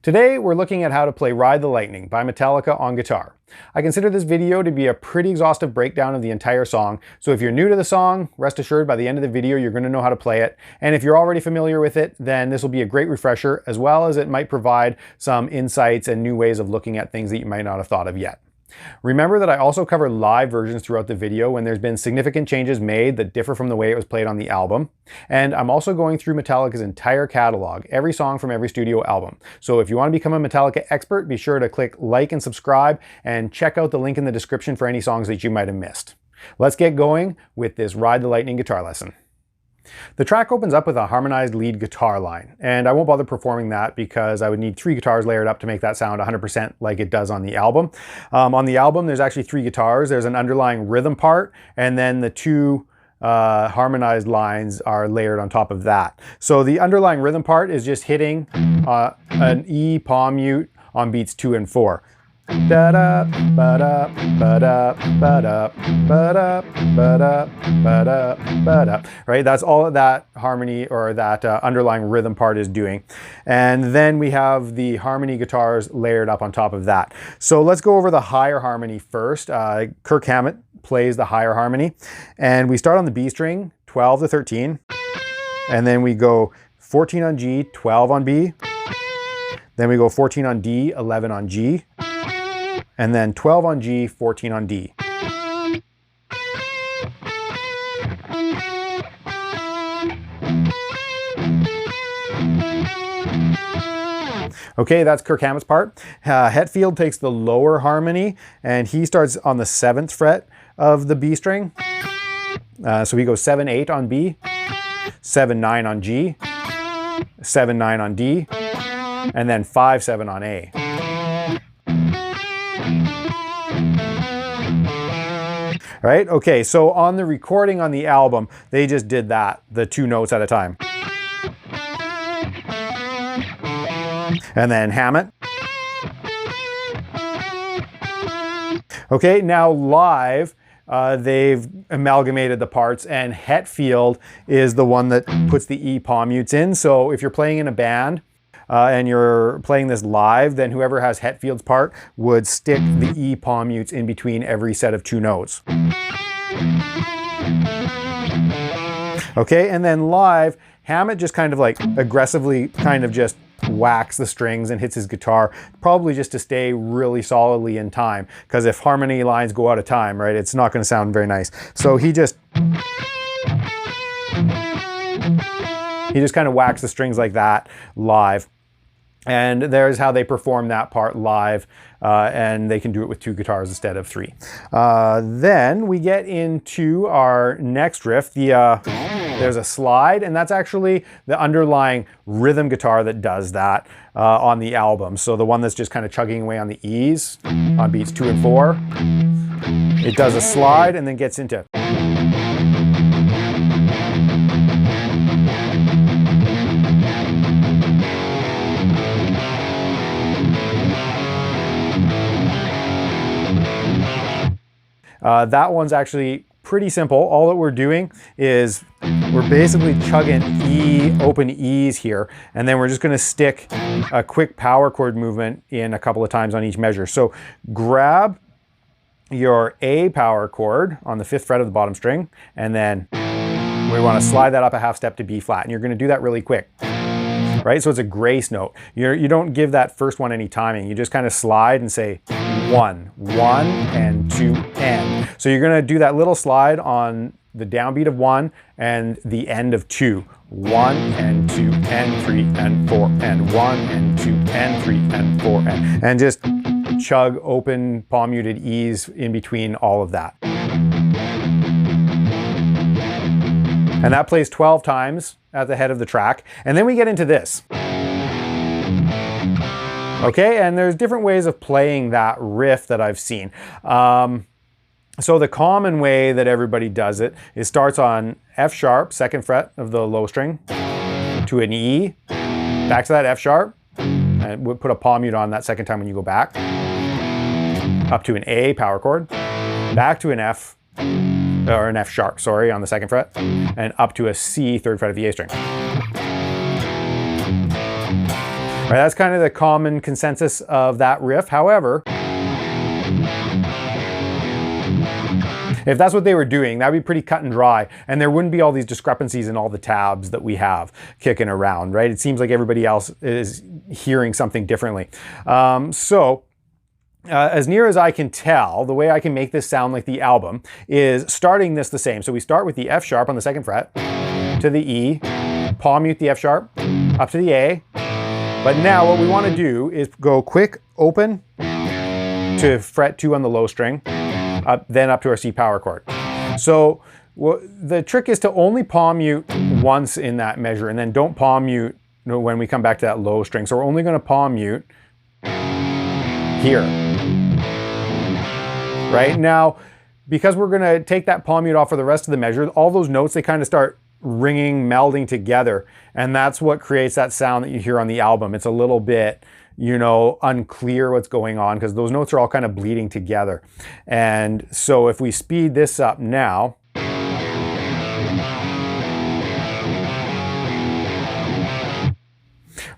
Today we're looking at how to play Ride the Lightning by Metallica on guitar. I consider this video to be a pretty exhaustive breakdown of the entire song, so if you're new to the song, rest assured by the end of the video you're going to know how to play it, and if you're already familiar with it, then this will be a great refresher, as well as it might provide some insights and new ways of looking at things that you might not have thought of yet. Remember that I also cover live versions throughout the video when there's been significant changes made that differ from the way it was played on the album. And I'm also going through Metallica's entire catalog, every song from every studio album. So if you want to become a Metallica expert, be sure to click like and subscribe and check out the link in the description for any songs that you might have missed. Let's get going with this Ride the Lightning guitar lesson. The track opens up with a harmonized lead guitar line, and I won't bother performing that because I would need 3 guitars layered up to make that sound 100% like it does on the album. On the album, there's actually 3 guitars. There's an underlying rhythm part, and then the 2 harmonized lines are layered on top of that. So the underlying rhythm part is just hitting an E palm mute on beats 2 and 4. Da da ba da ba da ba da ba da ba da ba da ba da. Right, that's all that harmony or that underlying rhythm part is doing, and then we have the harmony guitars layered up on top of that. So let's go over the higher harmony first. Kirk Hammett plays the higher harmony, and we start on the B string, 12 to 13, and then we go 14 on G, 12 on B, then we go 14 on D, 11 on G, and then 12 on G, 14 on D. Okay, that's Kirk Hammett's part. Hetfield takes the lower harmony, and he starts on the 7th fret of the B string. So he goes 7-8 on B, 7-9 on G, 7-9 on D, and then 5-7 on A. Right? Okay, so on the recording on the album, they just did that, the 2 notes at a time. And then Hammett. Okay, now live, they've amalgamated the parts, and Hetfield is the one that puts the E palm mutes in. So if you're playing in a band, and you're playing this live, then whoever has Hetfield's part would stick the E palm mutes in between every set of 2 notes. Okay, and then live, Hammett just kind of like aggressively kind of just whacks the strings and hits his guitar, probably just to stay really solidly in time, because if harmony lines go out of time, right, it's not going to sound very nice. So he just kind of whacks the strings like that live. And there's how they perform that part live, and they can do it with 2 guitars instead of 3. Then we get into our next riff. There's a slide, and that's actually the underlying rhythm guitar that does that on the album. So the one that's just kind of chugging away on the E's on beats 2 and 4. It does a slide and then gets into... That one's actually pretty simple. All that we're doing is we're basically chugging E, open E's here, and then we're just going to stick a quick power chord movement in a couple of times on each measure. So grab your A power chord on the 5th fret of the bottom string, and then we want to slide that up a half step to B flat, and you're going to do that really quick. Right, so it's a grace note. You don't give that first one any timing. You just kind of slide and say 1, 1, and 2, and. So you're going to do that little slide on the downbeat of 1 and the end of 2. 1 and 2 and 3 and 4 and 1 and 2 and 3 and 4 and just chug open palm muted E's in between all of that. And that plays 12 times at the head of the track. And then we get into this. Okay, and there's different ways of playing that riff that I've seen. So the common way that everybody does it is starts on F sharp, 2nd fret of the low string, to an E, back to that F sharp, and we'll put a palm mute on that second time when you go back, up to an A power chord, back to an F, or an F sharp, sorry, on the 2nd fret, and up to a C, 3rd fret of the A string. Right, that's kind of the common consensus of that riff. However, if that's what they were doing, that'd be pretty cut and dry, and there wouldn't be all these discrepancies in all the tabs that we have kicking around, right? It seems like everybody else is hearing something differently. As near as I can tell, the way I can make this sound like the album is starting this the same. So we start with the F sharp on the 2nd fret, to the E, palm mute the F sharp, up to the A. But now what we want to do is go quick open to fret 2 on the low string, then up to our C power chord. So the trick is to only palm mute once in that measure, and then don't palm mute when we come back to that low string. So we're only going to palm mute here. Right now, because we're going to take that palm mute off for the rest of the measure, all those notes, they kind of start ringing, melding together, and that's what creates that sound that you hear on the album. It's a little bit, you know, unclear what's going on because those notes are all kind of bleeding together. And so if we speed this up now,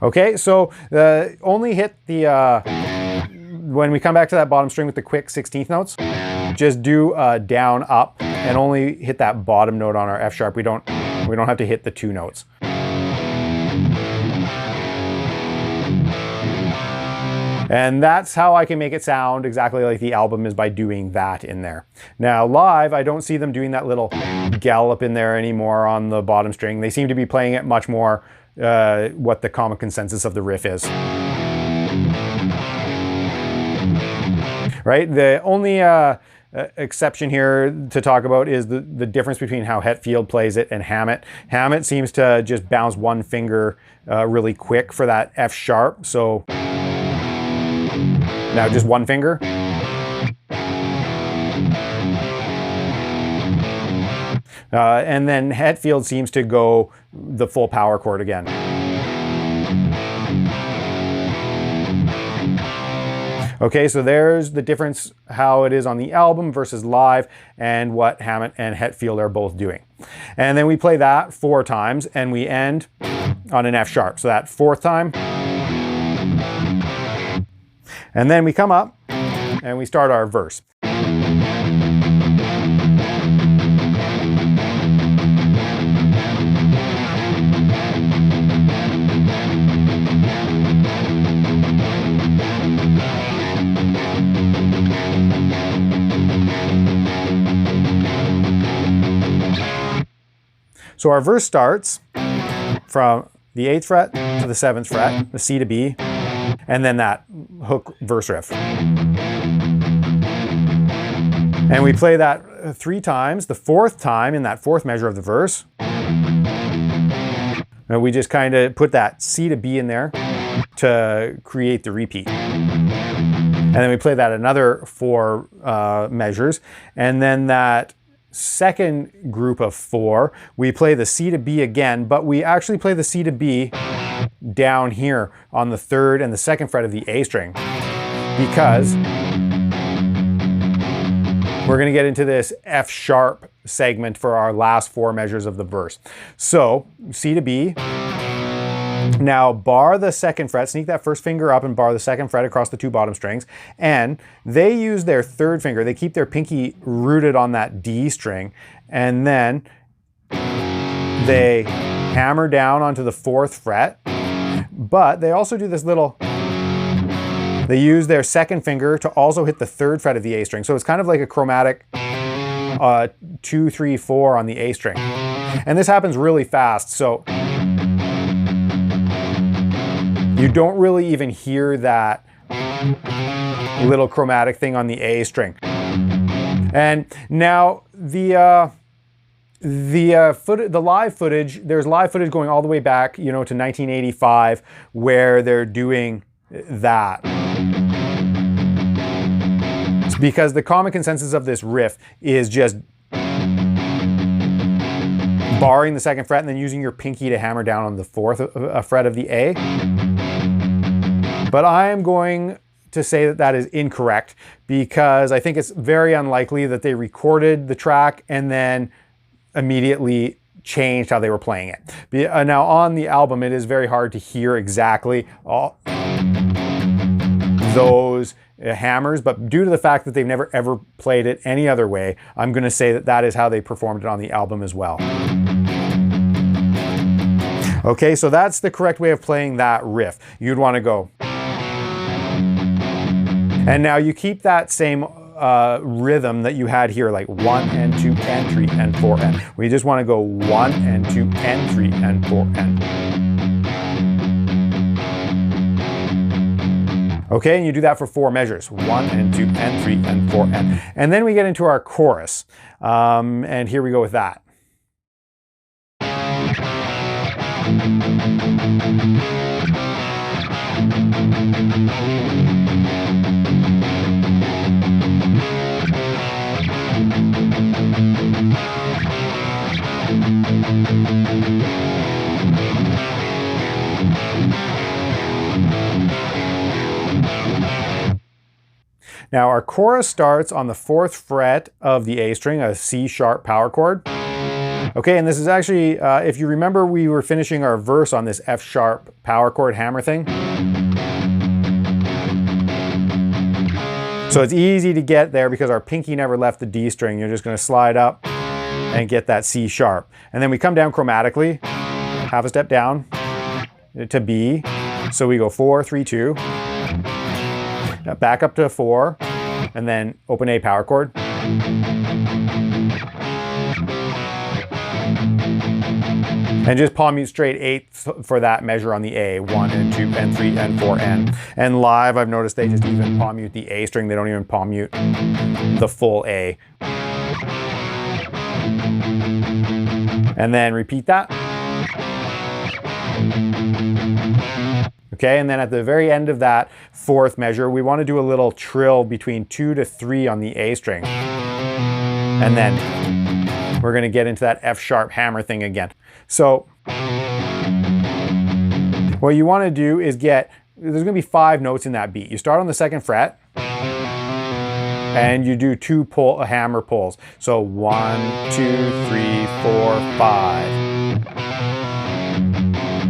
okay, so only hit the when we come back to that bottom string with the quick 16th notes, just do down, up, and only hit that bottom note on our F sharp. We don't have to hit the 2 notes. And that's how I can make it sound exactly like the album, is by doing that in there. Now live, I don't see them doing that little gallop in there anymore on the bottom string. They seem to be playing it much more what the common consensus of the riff is. Right? The only exception here to talk about is the difference between how Hetfield plays it and Hammett. Hammett seems to just bounce one finger really quick for that F sharp. So now just one finger. And then Hetfield seems to go the full power chord again. Okay, so there's the difference, how it is on the album versus live, and what Hammett and Hetfield are both doing. And then we play that 4 times, and we end on an F sharp. So that 4th time. And then we come up, and we start our verse. So our verse starts from the 8th fret to the 7th fret, the C to B, and then that hook verse riff. And we play that 3 times. The 4th time in that 4th measure of the verse, and we just kind of put that C to B in there to create the repeat. And then we play that another 4 measures, and then that second group of 4, we play the C to B again, but we actually play the C to B down here on the 3rd and the 2nd fret of the A string, because we're going to get into this F sharp segment for our last 4 measures of the verse. So C to B. Now bar the 2nd fret, sneak that 1st finger up and bar the 2nd fret across the 2 bottom strings. And they use their 3rd finger. They keep their pinky rooted on that D string. And then they hammer down onto the 4th fret. But they also do this little, they use their 2nd finger to also hit the 3rd fret of the A string. So it's kind of like a chromatic 2, 3, 4 on the A string. And this happens really fast. So you don't really even hear that little chromatic thing on the A string. And now the live footage, there's live footage going all the way back, you know, to 1985, where they're doing that. It's because the common consensus of this riff is just barring the 2nd fret and then using your pinky to hammer down on the 4th fret of the A. But I am going to say that that is incorrect, because I think it's very unlikely that they recorded the track and then immediately changed how they were playing it. Now on the album, it is very hard to hear exactly all those hammers, but due to the fact that they've never ever played it any other way, I'm going to say that that is how they performed it on the album as well. Okay, so that's the correct way of playing that riff. You'd want to go. And now you keep that same rhythm that you had here, like 1 and 2 and 3 and 4 and. We just want to go 1 and 2 and 3 and 4 and. Okay, and you do that for 4 measures. 1 and 2 and 3 and 4 and. And then we get into our chorus. And here we go with that. Now our chorus starts on the 4th fret of the A string, a C sharp power chord. Okay, and this is actually, if you remember, we were finishing our verse on this F sharp power chord hammer thing. So it's easy to get there because our pinky never left the D string. You're just going to slide up and get that C sharp. And then we come down chromatically, half a step down to B. So we go 4, 3, 2. Now back up to 4, and then open A power chord. And just palm mute straight 8th for that measure on the A. 1 and 2 and 3 and 4 and. And live, I've noticed they just even palm mute the A string. They don't even palm mute the full A. And then repeat that. Okay, and then at the very end of that 4th measure, we want to do a little trill between 2 to 3 on the A string. And then we're going to get into that F sharp hammer thing again. So what you want to do is there's going to be 5 notes in that beat. You start on the 2nd fret and you do 2 hammer pulls. So 1, 2, 3, 4, 5.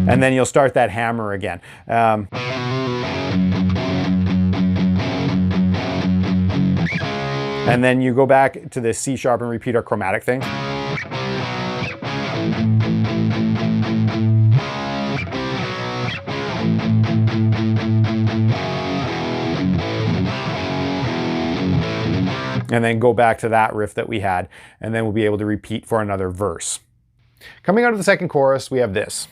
And then you'll start that hammer again. And then you go back to the C sharp and repeat our chromatic thing. And then go back to that riff that we had, and then we'll be able to repeat for another verse. Coming out of the 2nd chorus, we have this.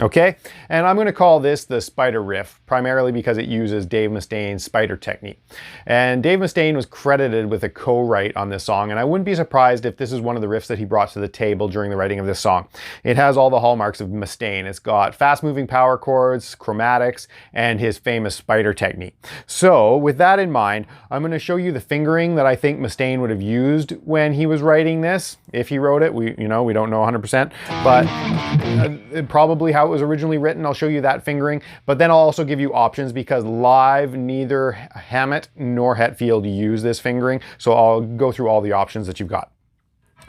Okay, and I'm going to call this the Spider riff, primarily because it uses Dave Mustaine's Spider technique. And Dave Mustaine was credited with a co-write on this song, and I wouldn't be surprised if this is one of the riffs that he brought to the table during the writing of this song. It has all the hallmarks of Mustaine. It's got fast-moving power chords, chromatics, and his famous Spider technique. So, with that in mind, I'm going to show you the fingering that I think Mustaine would have used when he was writing this. If he wrote it, we don't know 100%, but probably how it was originally written. I'll show you that fingering, but then I'll also give you options because live neither Hammett nor Hetfield use this fingering, so I'll go through all the options that you've got.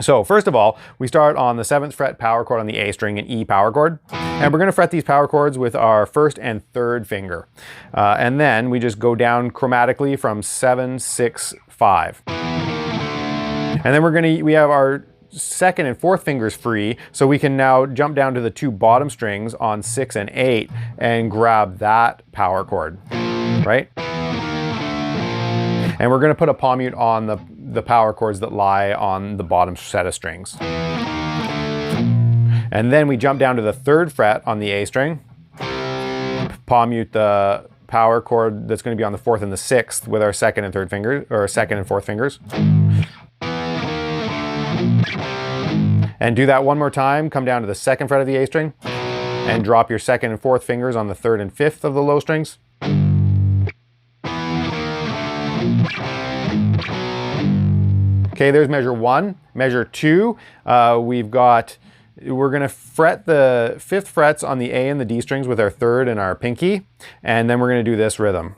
So first of all, we start on the 7th fret power chord on the A string, an E power chord, and we're going to fret these power chords with our 1st and 3rd finger, and then we just go down chromatically from 7, 6, 5, and then we have our 2nd and 4th fingers free, so we can now jump down to the 2 bottom strings on 6 and 8 and grab that power chord, right? And we're going to put a palm mute on the power chords that lie on the bottom set of strings. And then we jump down to the 3rd fret on the A string, palm mute the power chord that's going to be on the 4th and the 6th with our 2nd and 3rd fingers, or 2nd and 4th fingers. And do that one more time. Come down to the 2nd fret of the A string and drop your 2nd and 4th fingers on the 3rd and 5th of the low strings. Okay, there's measure 1. Measure 2, we're going to fret the 5th frets on the A and the D strings with our 3rd and our pinky, and then we're going to do this rhythm.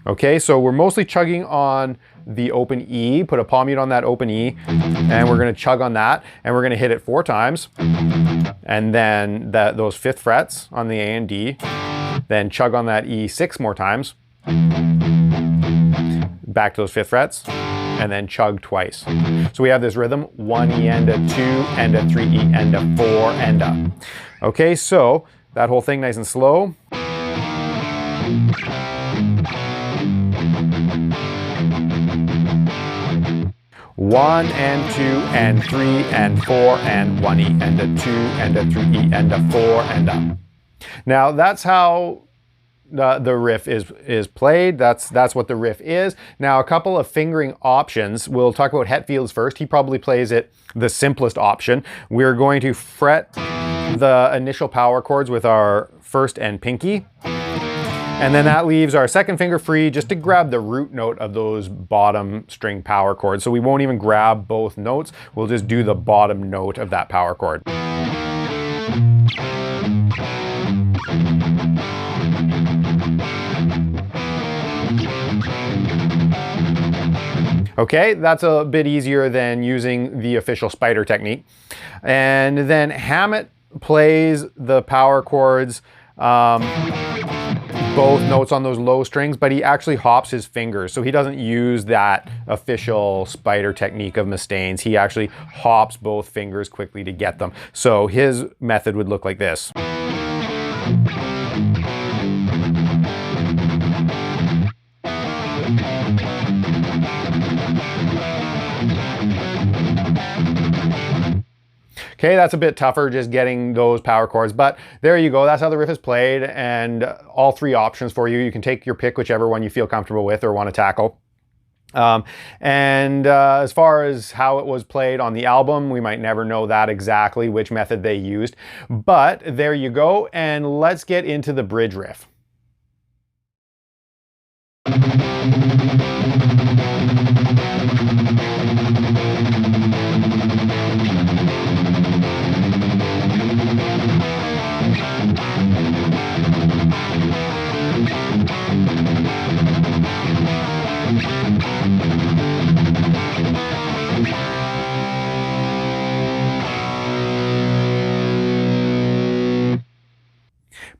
Okay, so we're mostly chugging on the open E, put a palm mute on that open E, and we're gonna chug on that, and we're gonna hit it 4 times, and then those 5th frets on the A and D, then chug on that E 6 more times, back to those 5th frets, and then chug twice. So we have this rhythm, 1 E and a 2 and a 3 E and a 4 and a. Okay, so that whole thing nice and slow. 1 and 2 and 3 and 4 and 1 E and a 2 and a 3 E and a 4 and a. Now that's how the riff is played. That's what the riff is. Now a couple of fingering options. We'll talk about Hetfield's first. He probably plays it the simplest option. We're going to fret the initial power chords with our first and pinky. And then that leaves our second finger free just to grab the root note of those bottom string power chords. So we won't even grab both notes. We'll just do the bottom note of that power chord. Okay, that's a bit easier than using the official spider technique. And then Hammett plays the power chords, both notes on those low strings, but he actually hops his fingers. So he doesn't use that official spider technique of Mustaine's. He actually hops both fingers quickly to get them. So his method would look like this. Okay, that's a bit tougher just getting those power chords, but there you go. That's how the riff is played, and all 3 options for you. You can take your pick, whichever one you feel comfortable with or want to tackle. As far as how it was played on the album, we might never know that exactly, which method they used, but there you go, and let's get into the bridge riff.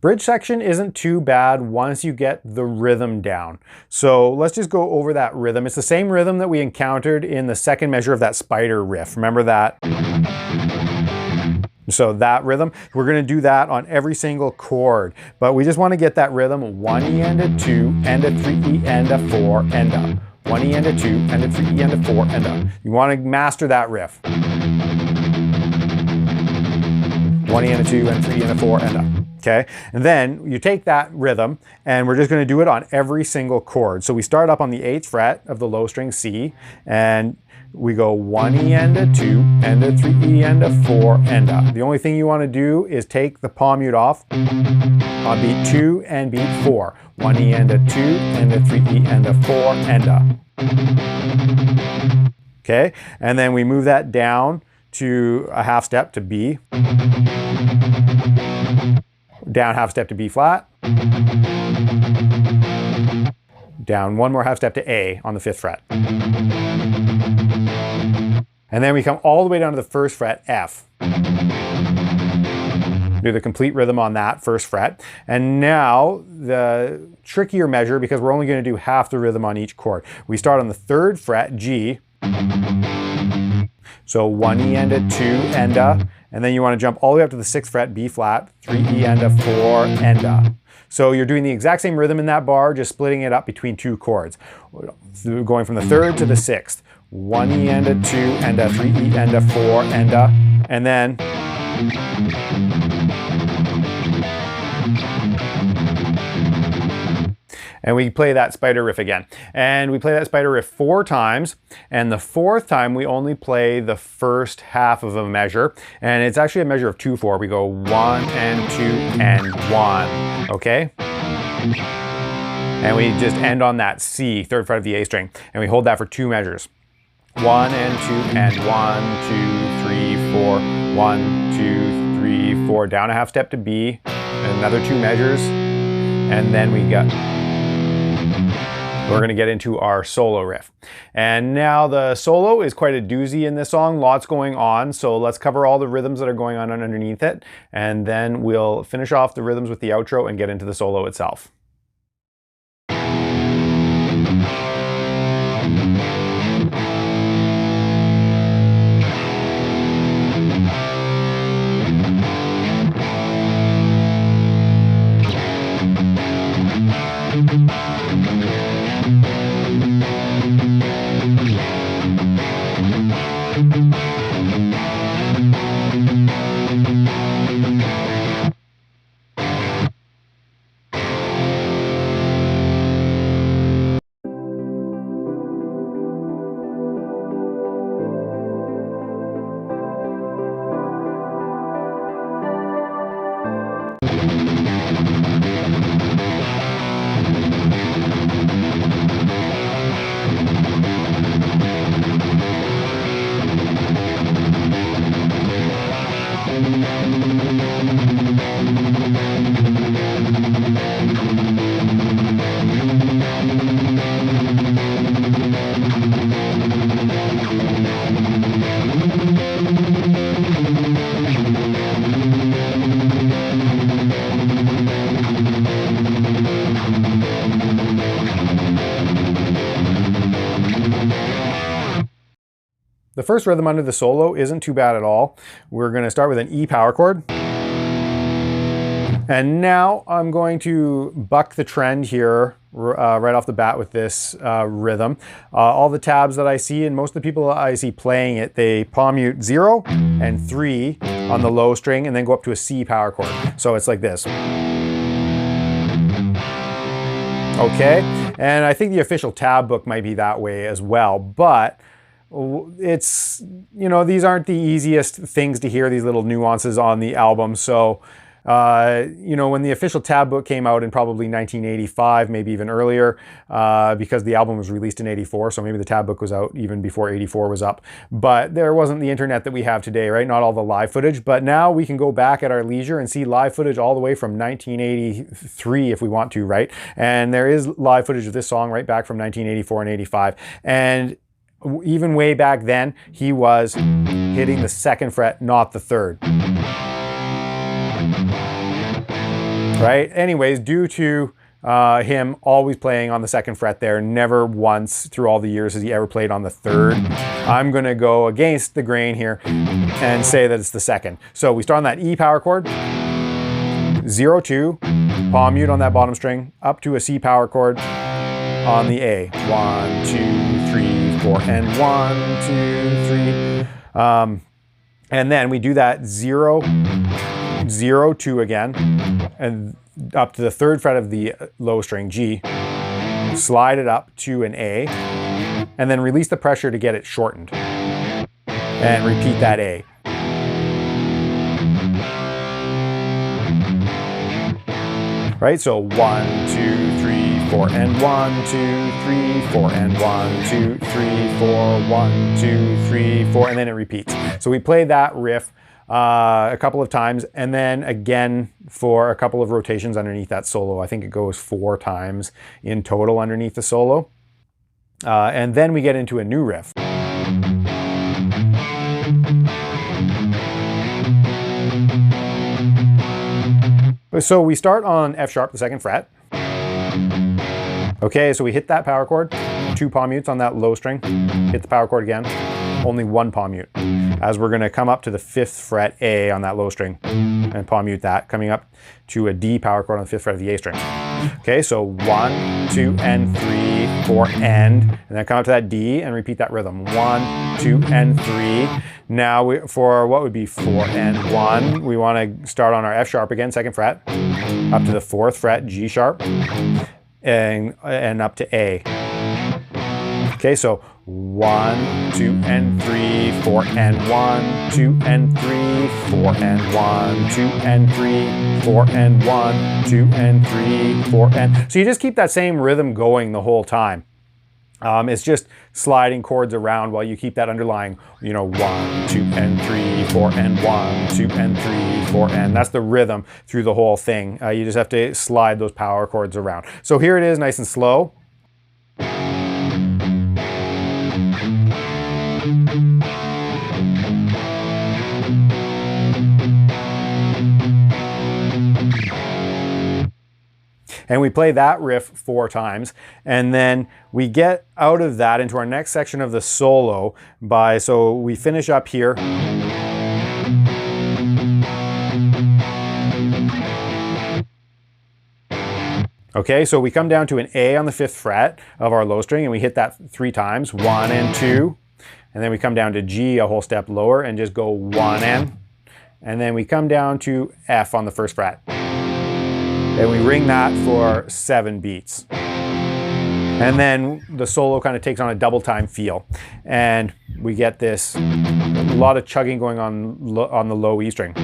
Bridge section isn't too bad once you get the rhythm down. So let's just go over that rhythm. It's the same rhythm that we encountered in the second measure of that spider riff. Remember that? So that rhythm, we're going to do that on every single chord, but we just want to get that rhythm, 1 E and a 2 and a 3 E and a 4 and a 1 E and a 2 and a 3 E and a 4 and a. You want to master that riff. 1 E and a 2 and a 3 E and a 4 and a. Okay, and then you take that rhythm and we're just going to do it on every single chord. So we start up on the 8th fret of the low string C, and we go 1 E and a 2 and a 3 E and a 4 and a. The only thing you want to do is take the palm mute off on beat 2 and beat 4. 1 E and a 2 and a 3 E and a 4 and a. Okay, and then we move that down to a half step to B. Down half step to B flat. Down 1 more half step to A on the 5th fret. And then we come all the way down to the 1st fret, F. Do the complete rhythm on that 1st fret. And now the trickier measure, because we're only going to do half the rhythm on each chord. We start on the 3rd fret, G. So 1 E and a 2 and a. And then you want to jump all the way up to the 6th fret, B flat, 3 E and a 4 and a. So you're doing the exact same rhythm in that bar, just splitting it up between 2 chords. Going from the 3rd to the 6th. 1 E and a 2 and a 3 E and a 4 and a. And then and we play that spider riff again. And we play that spider riff 4 times, and the 4th time we only play the first half of a measure, and it's actually a measure of 2/4. We go 1 and 2 and 1, okay? And we just end on that C, 3rd fret of the A string, and we hold that for 2 measures. 1 and 2 and 1, 2, 3, 4, 1, 2, 3, 4, down a half step to B, and another 2 measures, and then we got we're going to get into our solo riff. And now the solo is quite a doozy in this song, lots going on. So let's cover all the rhythms that are going on underneath it. And then we'll finish off the rhythms with the outro and get into the solo itself. The first rhythm under the solo isn't too bad at all. We're going to start with an E power chord. And now I'm going to buck the trend here right off the bat with this rhythm. All the tabs that I see, and most of the people I see playing it, they palm mute 0 and 3 on the low string and then go up to a C power chord. So it's like this. Okay, and I think the official tab book might be that way as well, but it's, you know, these aren't the easiest things to hear, these little nuances on the album. So, you know, when the official tab book came out in probably 1985, maybe even earlier, because the album was released in 84, so maybe the tab book was out even before 84 was up. But there wasn't the internet that we have today, right? Not all the live footage, but now we can go back at our leisure and see live footage all the way from 1983 if we want to, right? And there is live footage of this song right back from 1984 and 85. And even way back then, he was hitting the 2nd fret, not the 3rd. Right? Anyways, due to him always playing on the 2nd fret there, never once through all the years has he ever played on the 3rd, I'm going to go against the grain here and say that it's the 2nd. So we start on that E power chord, 0, 2, palm mute on that bottom string, up to a C power chord on the A. 1, 2, 3, 4, and 1, 2, 3. And then we do that 0, 0, 2 again, and up to the 3rd fret of the low string, G. Slide it up to an A, and then release the pressure to get it shortened. And repeat that A. Right, so 1, 2, 3, 4, and 1, 2, 3, 4, and 1, 2, 3, 4, 1, 2, 3, 4, and then it repeats. So we play that riff a couple of times, and then again for a couple of rotations underneath that solo. I think it goes 4 times in total underneath the solo. And then we get into a new riff. So we start on F sharp, the 2nd fret. Okay, so we hit that power chord, 2 palm mutes on that low string, hit the power chord again, only 1 palm mute. As we're gonna come up to the 5th fret A on that low string and palm mute that, coming up to a D power chord on the 5th fret of the A string. Okay, so 1, 2, and 3, 4, and then come up to that D and repeat that rhythm. 1, 2, and 3. Now for what would be 4 and 1, we want to start on our F sharp again, 2nd fret, up to the 4th fret, G sharp, and up to A. Okay, so 1, 2, and 3, 4, and 1, 2, and 3, 4, and 1, 2, and 3, 4, and 1, 2, and 3, 4, and... So you just keep that same rhythm going the whole time. It's just sliding chords around while you keep that underlying, you know, 1, 2, and 3, 4, and 1, 2, and 3, 4, and that's the rhythm through the whole thing. You just have to slide those power chords around. So here it is, nice and slow. And we play that riff 4 times. And then we get out of that into our next section of the solo so we finish up here. Okay, so we come down to an A on the 5th fret of our low string and we hit that 3 times, 1 and 2. And then we come down to G a whole step lower and just go 1 and then we come down to F on the 1st fret. And we ring that for 7 beats. And then the solo kind of takes on a double time feel. And we get this, a lot of chugging going on the low E string.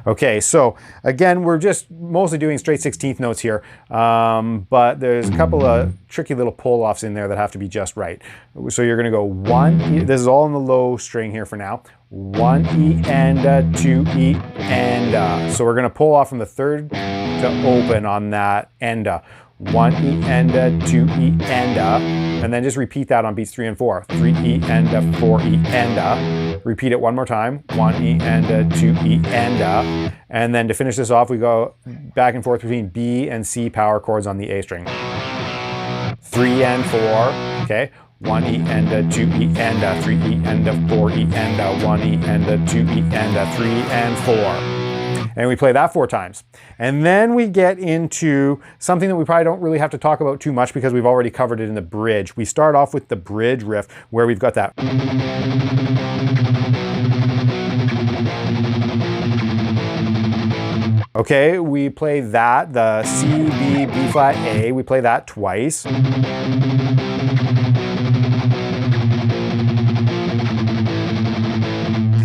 Okay, so again, we're just mostly doing straight 16th notes here, but there's a couple of tricky little pull-offs in there that have to be just right. So you're gonna go 1 E, this is all in the low string here for now, 1 E and a, 2 E and a. So we're gonna pull off from the 3rd to open on that and a. 1 E and a, 2 E and a, and then just repeat that on beats 3 and 4. 3 E and a, 4 E and a. Repeat it one more time. 1 E and a, 2 E and a. And then to finish this off, we go back and forth between B and C power chords on the A string. 3 and 4, okay? 1 E and a, 2 E and a, 3 E and a, 4 E and a, 1 E and a, 2 E and a, 3 and 4. And we play that 4 times. And then we get into something that we probably don't really have to talk about too much because we've already covered it in the bridge. We start off with the bridge riff where we've got that. Okay, we play that, the C, B, B flat, A, we play that twice.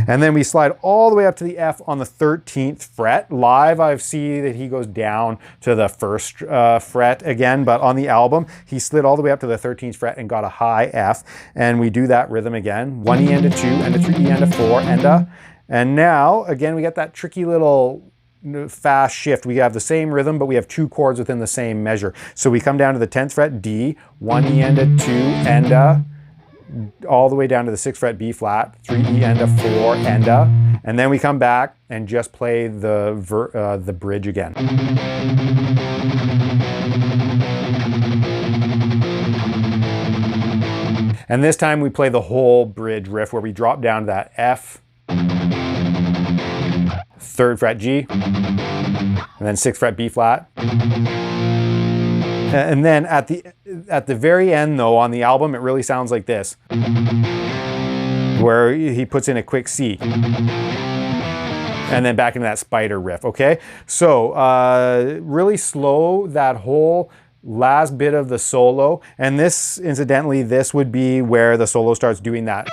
And then we slide all the way up to the F on the 13th fret. Live, I see that he goes down to the 1st fret again, but on the album, he slid all the way up to the 13th fret and got a high F. And we do that rhythm again. 1 E and a 2 and a 3 E and a 4 and a. And now, again, we get that tricky little fast shift. We have the same rhythm, but we have 2 chords within the same measure. So we come down to the 10th fret D, 1 E and a 2 and a, all the way down to the 6th fret B flat, 3 E and a 4 and a, and then we come back and just play the bridge again. And this time we play the whole bridge riff where we drop down to that F, 3rd fret G, and then 6th fret B flat. And then at the very end though, on the album, it really sounds like this, where he puts in a quick C. And then back into that spider riff, okay? So really slow that whole last bit of the solo. And this, incidentally, this would be where the solo starts doing that.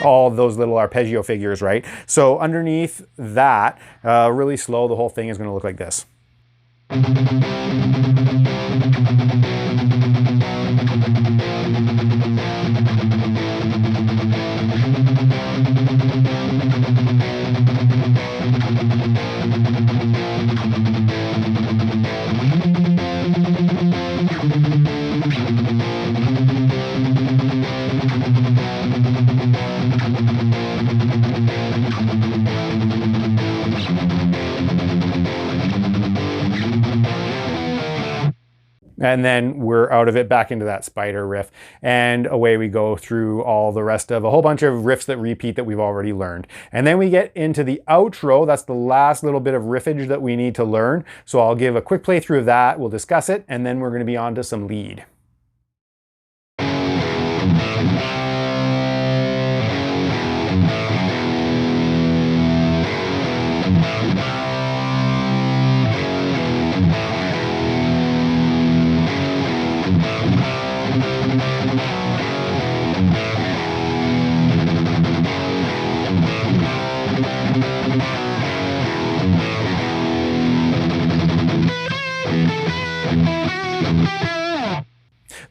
All those little arpeggio figures, right? So underneath that, really slow, the whole thing is going to look like this. And then we're out of it back into that spider riff, and away we go through all the rest of a whole bunch of riffs that repeat that we've already learned. And then we get into the outro. That's the last little bit of riffage that we need to learn. So I'll give a quick playthrough of that, we'll discuss it, and then we're going to be on to some lead.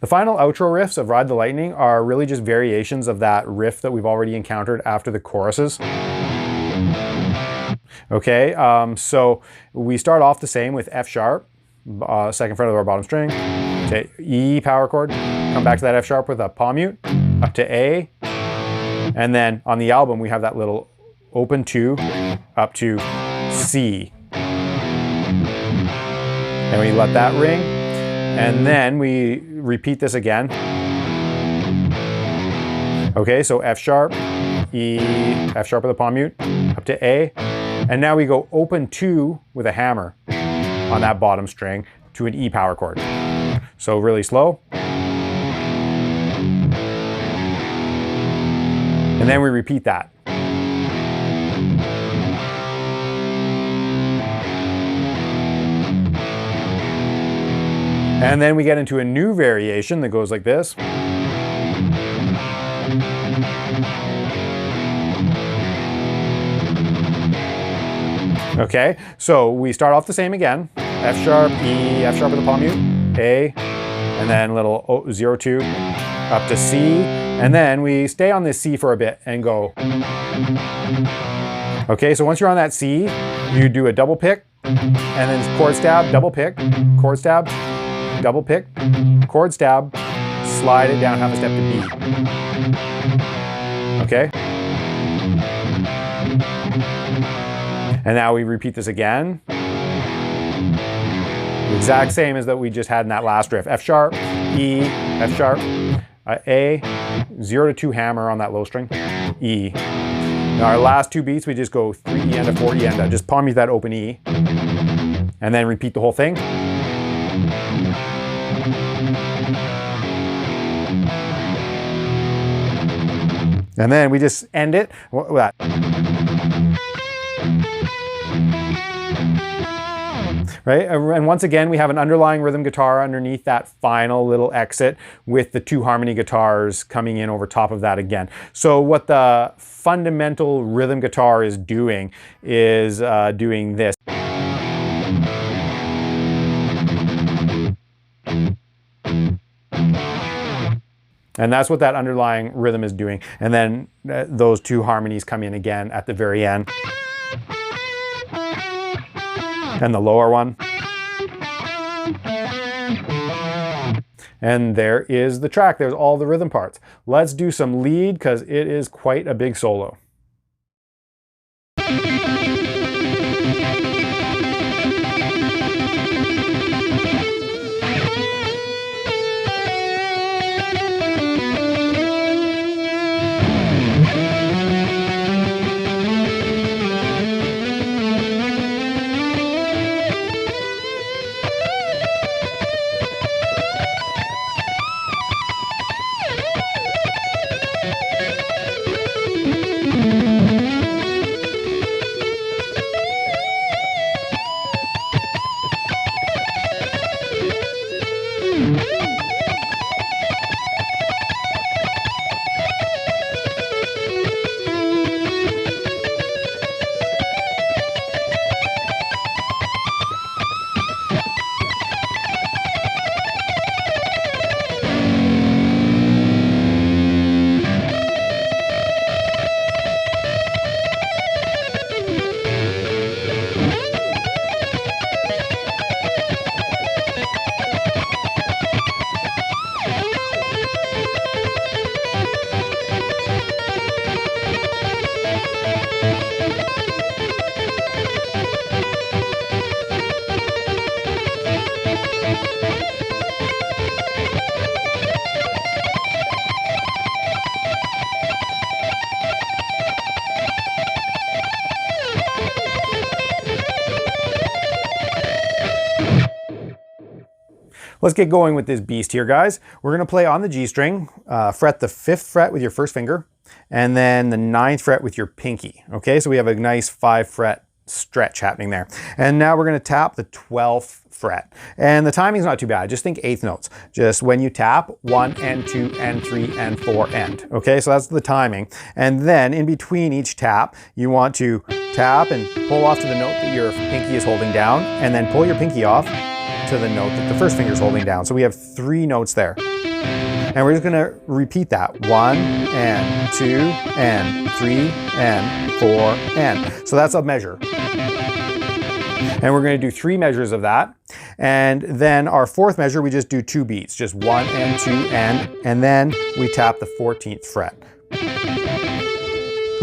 The final outro riffs of Ride the Lightning are really just variations of that riff that we've already encountered after the choruses. Okay, so we start off the same with F sharp, 2nd fret of our bottom string, to E power chord, come back to that F sharp with a palm mute, up to A, and then on the album we have that little open 2 up to C. And we let that ring, and then we repeat this again. Okay, so F sharp, E, F sharp with a palm mute, up to A. And now we go open 2 with a hammer on that bottom string to an E power chord. So really slow. And then we repeat that. And then we get into a new variation that goes like this. Okay, so we start off the same again. F sharp, E, F sharp with a palm mute, A, and then little 0, 2, up to C. And then we stay on this C for a bit and go. Okay, so once you're on that C, you do a double pick, and then chord stab, double pick, chord stab, double pick, chord stab, slide it down half a step to B. Okay? And now we repeat this again. The exact same as that we just had in that last riff. F sharp, E, F sharp, A, 0 to 2 hammer on that low string, E. Now our last 2 beats, we just go 3 E and a 4 E and just palm mute that open E, and then repeat the whole thing. And then we just end it with that. Right? And once again, we have an underlying rhythm guitar underneath that final little exit with the 2 harmony guitars coming in over top of that again. So what the fundamental rhythm guitar is doing is doing this. And that's what that underlying rhythm is doing. And then those 2 harmonies come in again at the very end. And the lower one. And there is the track. There's all the rhythm parts. Let's do some lead because it is quite a big solo. Let's get going with this beast here, guys. We're gonna play on the G string, fret the 5th fret with your first finger, and then the 9th fret with your pinky. Okay, so we have a nice 5 fret stretch happening there. And now we're gonna tap the 12th fret. And the timing's not too bad, just think 8th notes. Just when you tap, 1 and 2 and 3 and 4 and. Okay, so that's the timing. And then in between each tap, you want to tap and pull off to the note that your pinky is holding down, and then pull your pinky off to the note that the first finger is holding down. So we have 3 notes there. And we're just gonna repeat that. 1 and 2 and 3 and 4 and. So that's a measure. And we're gonna do 3 measures of that. And then our 4th measure, we just do 2 beats, just 1 and 2 and then we tap the 14th fret.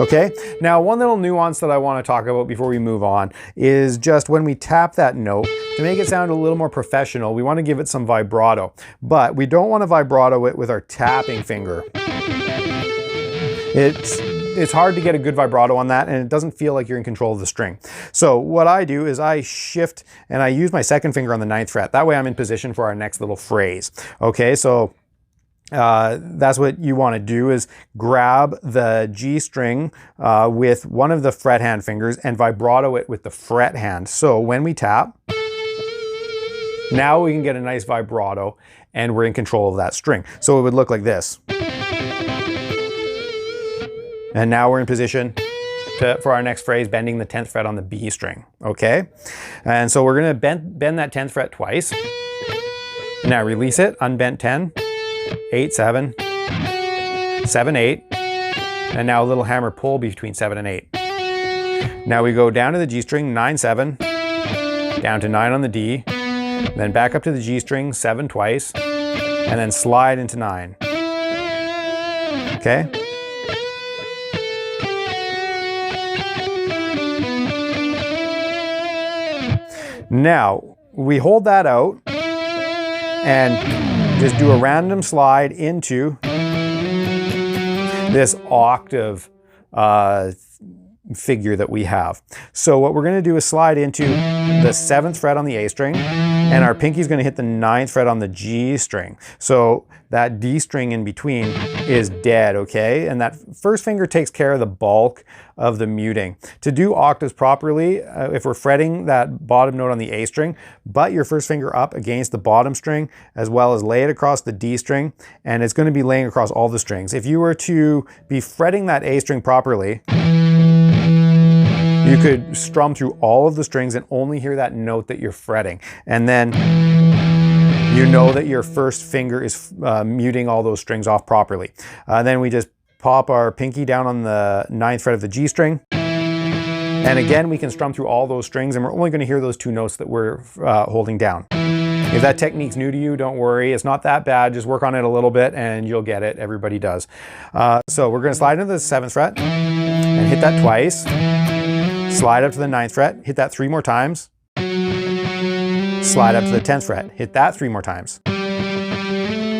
Okay, now one little nuance that I want to talk about before we move on is just when we tap that note, to make it sound a little more professional, we want to give it some vibrato, but we don't want to vibrato it with our tapping finger. It's hard to get a good vibrato on that, and it doesn't feel like you're in control of the string. So what I do is I shift and I use my second finger on the 9th fret. That way I'm in position for our next little phrase. Okay, so that's what you want to do, is grab the G string with one of the fret hand fingers and vibrato it with the fret hand. So when we tap, now we can get a nice vibrato and we're in control of that string. So it would look like this. And now we're in position for our next phrase, bending the 10th fret on the B string, okay? And so we're gonna bend that 10th fret twice. Now release it, unbent 10, 8, 7, 7, 8, and now a little hammer pull between 7 and 8. Now we go down to the G string, 9, 7, down to 9 on the D, then back up to the G string, 7 twice, and then slide into 9, okay? Now, we hold that out and just do a random slide into this octave figure that we have. So what we're going to do is slide into the 7th fret on the A string, and our pinky is going to hit the 9th fret on the G string. So that D string in between is dead, okay? And that first finger takes care of the bulk of the muting. To do octaves properly, if we're fretting that bottom note on the A string, butt your first finger up against the bottom string, as well as lay it across the D string, and it's going to be laying across all the strings. If you were to be fretting that A string properly, you could strum through all of the strings and only hear that note that you're fretting. And then you know that your first finger is muting all those strings off properly. Then we just pop our pinky down on the 9th fret of the G string. And again, we can strum through all those strings, and we're only going to hear those 2 notes that we're holding down. If that technique's new to you, don't worry. It's not that bad. Just work on it a little bit and you'll get it. Everybody does. So we're going to slide into the 7th fret and hit that twice. Slide up to the 9th fret, hit that 3 more times. Slide up to the 10th fret, hit that 3 more times.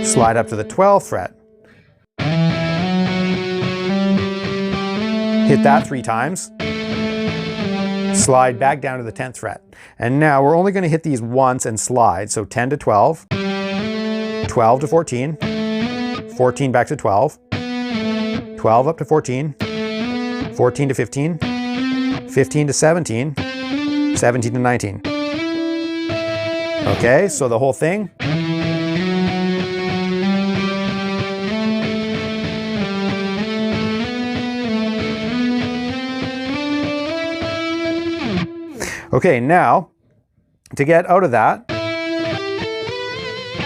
Slide up to the 12th fret. Hit that 3 times. Slide back down to the 10th fret. And now we're only going to hit these once and slide. So 10 to 12, 12 to 14, 14 back to 12, 12 up to 14, 14 to 15, 15 to 17, 17 to 19. Okay, so the whole thing. Okay, now, to get out of that,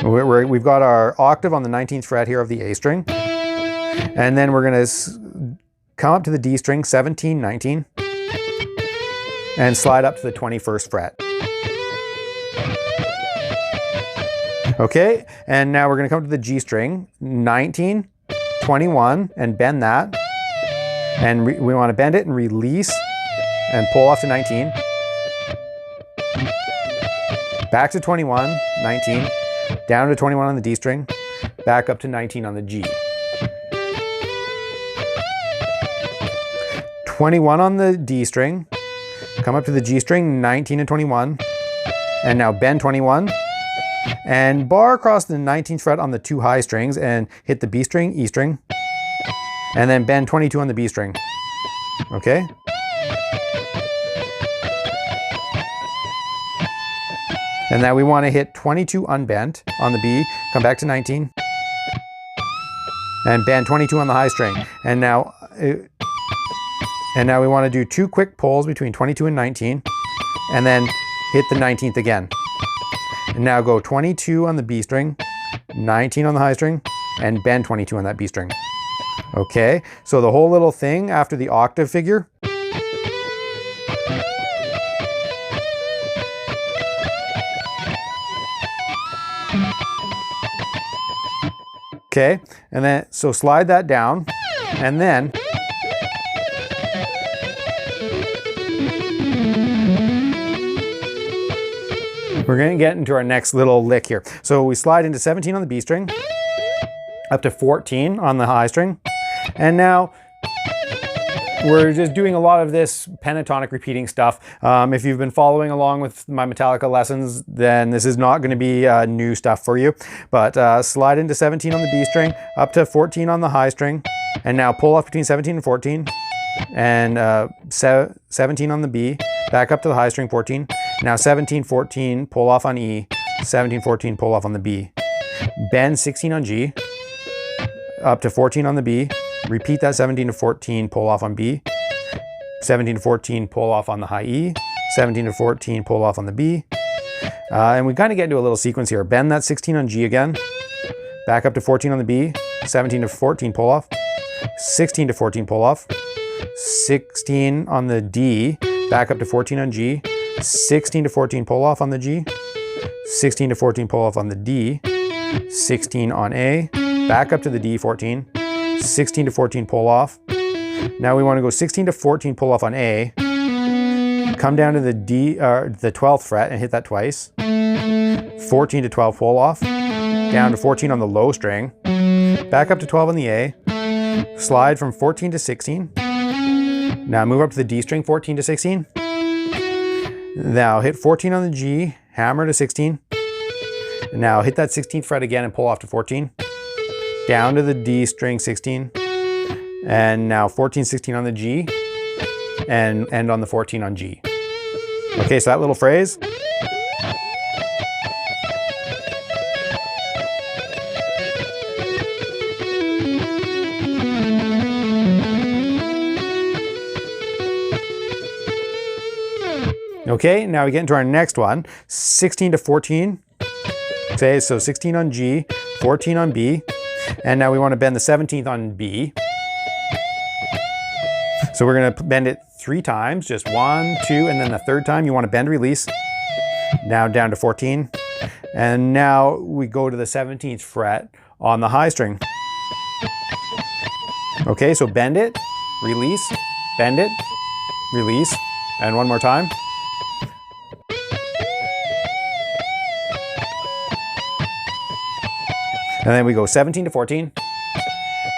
we've got our octave on the 19th fret here of the A string. And then we're going to come up to the D string, 17, 19, and slide up to the 21st fret. Okay, and now we're going to come to the G string, 19, 21, and bend that. And we want to bend it and release and pull off to 19. Back to 21, 19, down to 21 on the D string, back up to 19 on the G. 21 on the D string, come up to the G string, 19 and 21, and now bend 21, and bar across the 19th fret on the 2 high strings and hit the B string, E string, and then bend 22 on the B string, okay? And now we want to hit 22 unbent on the B, come back to 19, and bend 22 on the high string. And now we want to do 2 quick pulls between 22 and 19, and then hit the 19th again. And now go 22 on the B string, 19 on the high string, and bend 22 on that B string. Okay, so the whole little thing after the octave figure. Okay, and then so slide that down, and then We're going to get into our next little lick here. So we slide into 17 on the B string, up to 14 on the high string, and now we're just doing a lot of this pentatonic repeating stuff. If you've been following along with my Metallica lessons, then this is not going to be new stuff for you. But slide into 17 on the B string, up to 14 on the high string, and now pull off between 17 and 14, and 17 on the B, back up to the high string, 14. Now 17, 14, pull off on E, 17, 14, pull off on the B. Bend 16 on G, up to 14 on the B. Repeat that 17 to 14, pull off on B. 17 to 14, pull off on the high E. 17 to 14, pull off on the B. And we kind of get into a little sequence here. Bend that 16 on G again. Back up to 14 on the B. 17 to 14, pull off. 16 to 14, pull off. 16 on the D. Back up to 14 on G. 16 to 14, pull off on the G. 16 to 14, pull off on the D. 16 on A. Back up to the D, 14. 16 to 14, pull off. Now we want to go 16 to 14, pull off on A. Come down to the D, the 12th fret and hit that twice. 14 to 12, pull off. Down to 14 on the low string. Back up to 12 on the A. Slide from 14 to 16. Now move up to the D string, 14 to 16. Now hit 14 on the G, hammer to 16. Now hit that 16th fret again and pull off to 14. Down to the D string, 16, and now 14, 16 on the G, and end on the 14 on G. Okay, so that little phrase. Okay, now we get into our next one, 16 to 14. Okay, so 16 on G, 14 on B. And now we want to bend the 17th on B. So we're going to bend it 3 times, just 1, 2, and then the 3rd time you want to bend, release. Now down to 14. And now we go to the 17th fret on the high string. Okay, so bend it, release, bend it, release, and one more time. And then we go 17 to 14.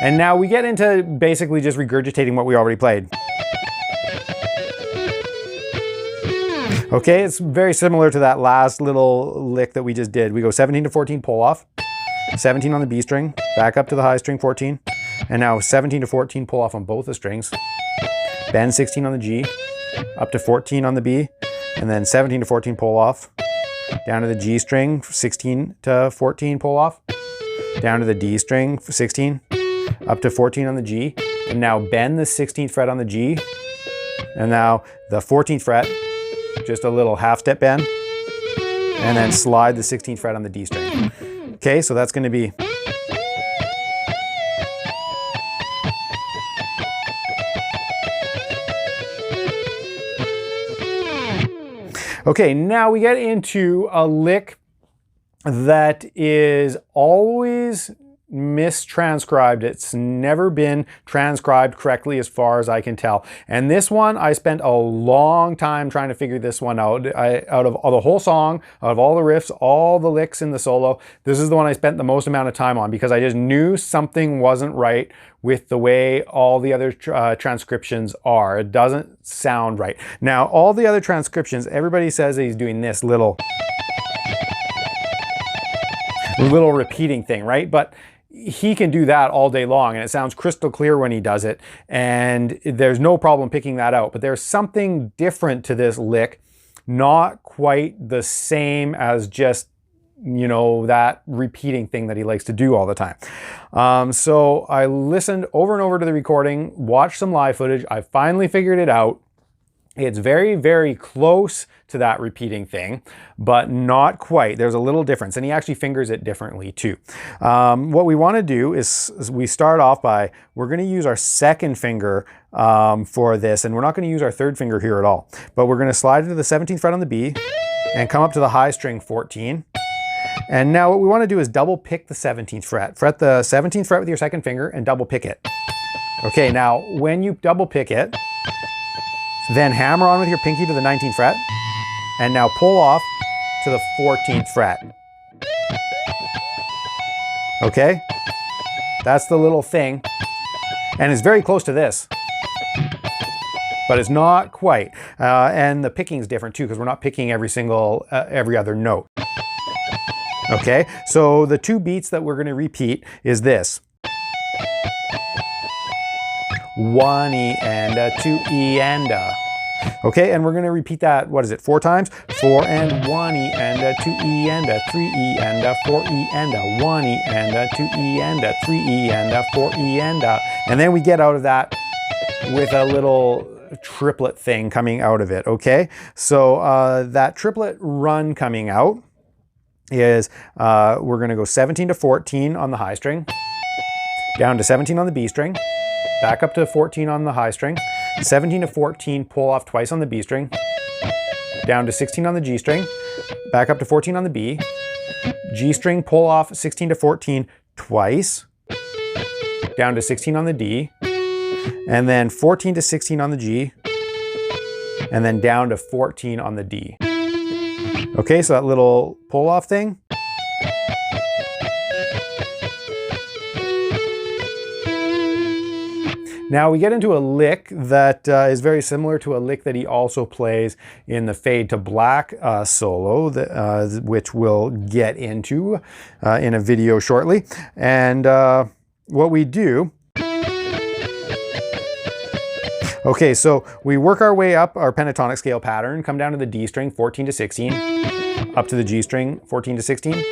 And now we get into basically just regurgitating what we already played. Okay, it's very similar to that last little lick that we just did. We go 17 to 14, pull off. 17 on the B string, back up to the high string, 14. And now 17 to 14, pull off on both the strings. Bend 16 on the G, up to 14 on the B. And then 17 to 14, pull off. Down to the G string, 16 to 14, pull off. Down to the D string, 16, up to 14 on the G, and now bend the 16th fret on the G, and now the 14th fret, just a little half step bend, and then slide the 16th fret on the D string. Okay, so that's going to be okay, now we get into a lick that is always mistranscribed. It's never been transcribed correctly as far as I can tell. And this one, I spent a long time trying to figure this one out. Out of all the whole song, out of all the riffs, all the licks in the solo, this is the one I spent the most amount of time on because I just knew something wasn't right with the way all the other transcriptions are. It doesn't sound right. Now, all the other transcriptions, everybody says that he's doing this little repeating thing, right? But he can do that all day long and it sounds crystal clear when he does it and there's no problem picking that out. But there's something different to this lick, not quite the same as just, you know, that repeating thing that he likes to do all the time. So I listened over and over to the recording, watched some live footage. I finally figured it out. It's very, very close to that repeating thing, but not quite. There's a little difference, and he actually fingers it differently too. What we want to do is we start off by, we're going to use our 2nd finger for this, and we're not going to use our 3rd finger here at all. But we're going to slide into the 17th fret on the B and come up to the high string, 14. And now what we want to do is double pick the 17th fret. Fret the 17th fret with your 2nd finger and double pick it. Okay, now when you double pick it, then hammer on with your pinky to the 19th fret, and now pull off to the 14th fret. Okay? That's the little thing. And it's very close to this, but it's not quite. And the picking is different too, because we're not picking every other note. Okay, so the two beats that we're going to repeat is this. 1 E and a 2 E and a. Okay, and we're going to repeat that, what is it, 4 times? 4 and 1 E and a 2 E and a 3 E and a 4 E and a 1 E and a 2 E and a 3 E and a 4 E and a. And then we get out of that with a little triplet thing coming out of it, okay? So that triplet run coming out is we're going to go 17 to 14 on the high string, down to 17 on the B string, back up to 14 on the high string, 17 to 14, pull off twice on the B string, down to 16 on the G string, back up to 14 on the B, G string, pull off 16 to 14 twice, down to 16 on the D, and then 14 to 16 on the G, and then down to 14 on the D. Okay, so that little pull off thing. Now we get into a lick that is very similar to a lick that he also plays in the Fade to Black solo, which we'll get into in a video shortly. And what we do, okay, so we work our way up our pentatonic scale pattern, come down to the D string, 14 to 16, up to the G string, 14 to 16,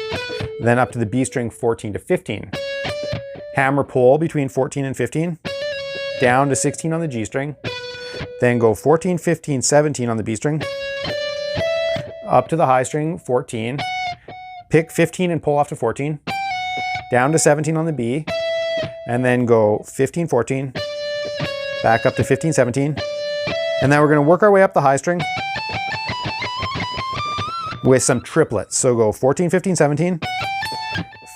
then up to the B string, 14 to 15. Hammer pull between 14 and 15, down to 16 on the G string, then go 14, 15, 17 on the B string, up to the high string, 14, pick 15 and pull off to 14, down to 17 on the B, and then go 15, 14, back up to 15, 17, and then we're going to work our way up the high string with some triplets. So go 14, 15, 17,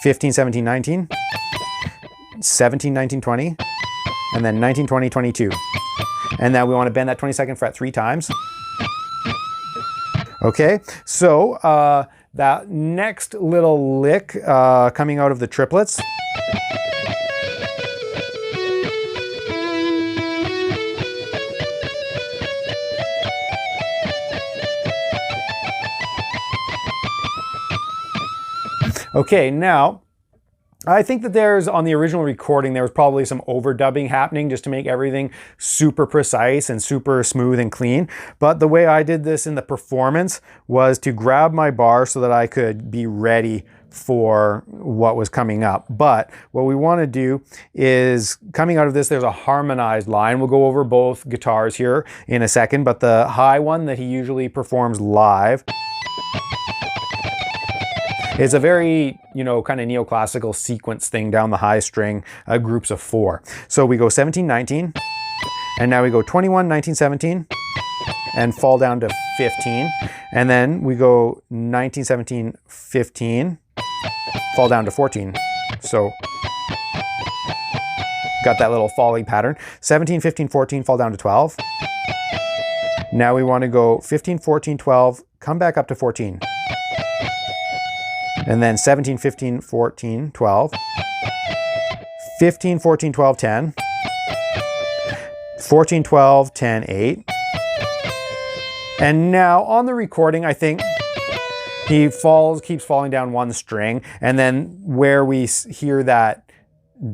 15, 17, 19, 17, 19, 20, and then 19, 20, 22. And now we want to bend that 22nd fret 3 times. Okay, so that next little lick coming out of the triplets. Okay, now, I think that on the original recording, there was probably some overdubbing happening just to make everything super precise and super smooth and clean. But the way I did this in the performance was to grab my bar so that I could be ready for what was coming up. But what we want to do is, coming out of this, there's a harmonized line. We'll go over both guitars here in a second, but the high one that he usually performs live, it's a very, kind of neoclassical sequence thing down the high string, groups of 4. So we go 17, 19, and now we go 21, 19, 17, and fall down to 15. And then we go 19, 17, 15, fall down to 14. So got that little falling pattern. 17, 15, 14, fall down to 12. Now we want to go 15, 14, 12, come back up to 14. And then 17, 15, 14, 12, 15, 14, 12, 10, 14, 12, 10, 8. And now on the recording, I think he keeps falling down one string. And then where we hear that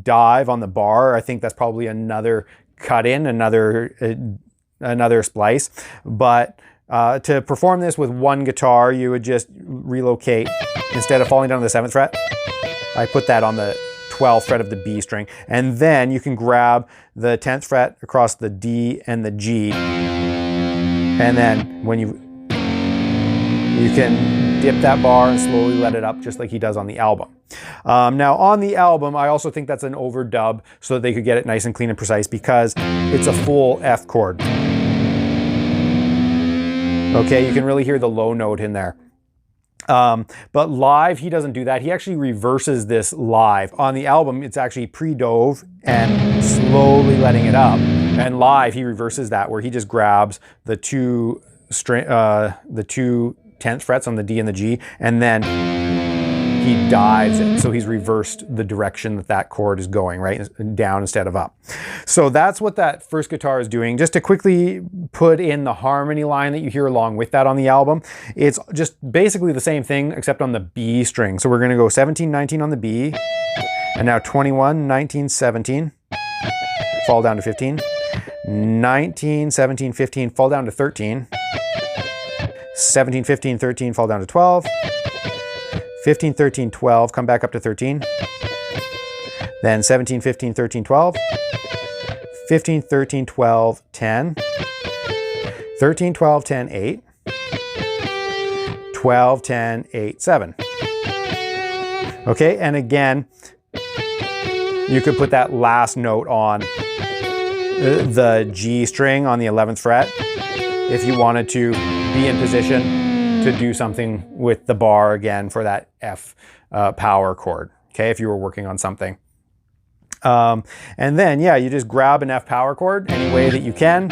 dive on the bar, I think that's probably another cut in, another splice. But to perform this with one guitar, you would just relocate. Instead of falling down to the 7th fret, I put that on the 12th fret of the B string. And then you can grab the 10th fret across the D and the G. And then when you can dip that bar and slowly let it up, just like he does on the album. Now on the album, I also think that's an overdub so that they could get it nice and clean and precise, because it's a full F chord. Okay, you can really hear the low note in there. But live, he doesn't do that. He actually reverses this live. On the album, it's actually pre-dove and slowly letting it up. And live, he reverses that, where he just grabs the two 10th frets on the D and the G, and then he dives it. So he's reversed the direction that that chord is going, right? Down instead of up. So that's what that first guitar is doing. Just to quickly put in the harmony line that you hear along with that on the album, it's just basically the same thing except on the B string. So we're gonna go 17, 19 on the B, and now 21, 19, 17, fall down to 15, 19, 17, 15, fall down to 13, 17, 15, 13, fall down to 12, 15, 13, 12, come back up to 13, then 17, 15, 13, 12, 15, 13, 12, 10, 13, 12, 10, 8, 12, 10, 8, 7. Okay, and again, you could put that last note on the G string on the 11th fret if you wanted to be in position to do something with the bar again for that F power chord, okay, if you were working on something. And then, yeah, you just grab an F power chord any way that you can.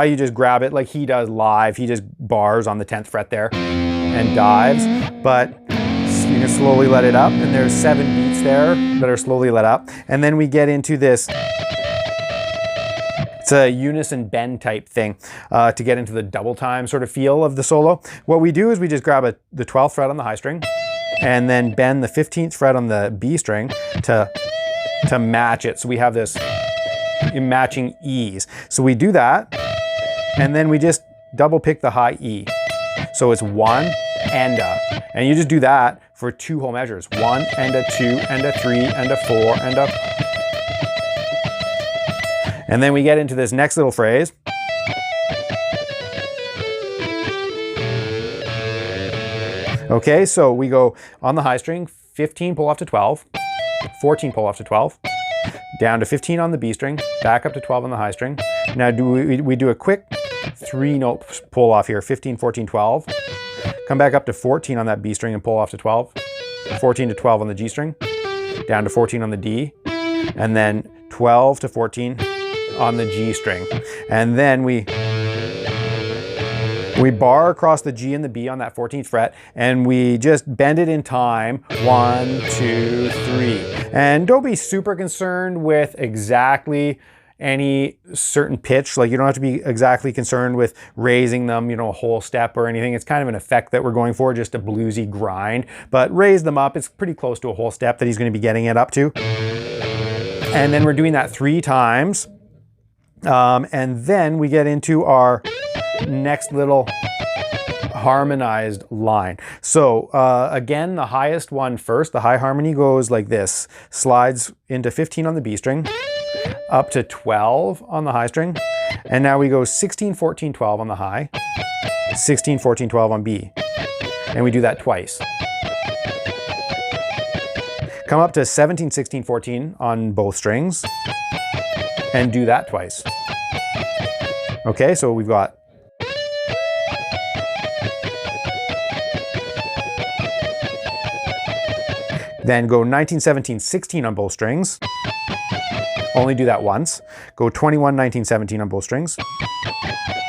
You just grab it like he does live. He just bars on the 10th fret there and dives, but you can slowly let it up, and there's 7 beats there that are slowly let up. And then we get into this, it's a unison bend type thing to get into the double time sort of feel of the solo. What we do is we just grab the 12th fret on the high string and then bend the 15th fret on the B string to match it. So we have this matching E's. So we do that, and then we just double pick the high E. So it's 1 and a, and you just do that for 2 whole measures. 1 and a, 2 and a, 3 and a, 4 and a. And then we get into this next little phrase. Okay, so we go on the high string, 15 pull off to 12, 14 pull off to 12, down to 15 on the B string, back up to 12 on the high string. Now we do a quick 3-note pull off here, 15, 14, 12. Come back up to 14 on that B string and pull off to 12. 14 to 12 on the G string, down to 14 on the D, and then 12 to 14 on the G string. And then we bar across the G and the B on that 14th fret, and we just bend it in time. 1, 2, 3. And don't be super concerned with exactly any certain pitch. Like, you don't have to be exactly concerned with raising them, a whole step or anything. It's kind of an effect that we're going for, just a bluesy grind. But raise them up. It's pretty close to a whole step that he's going to be getting it up to. And then we're doing that 3 times. And then we get into our next little harmonized line. So again, the highest one first, the high harmony goes like this. Slides into 15 on the B string, up to 12 on the high string. And now we go 16, 14, 12 on the high, 16, 14, 12 on B. And we do that twice. Come up to 17, 16, 14 on both strings and do that twice. Okay, so we've got then go 19, 17, 16 on both strings. Only do that once. Go 21, 19, 17 on both strings.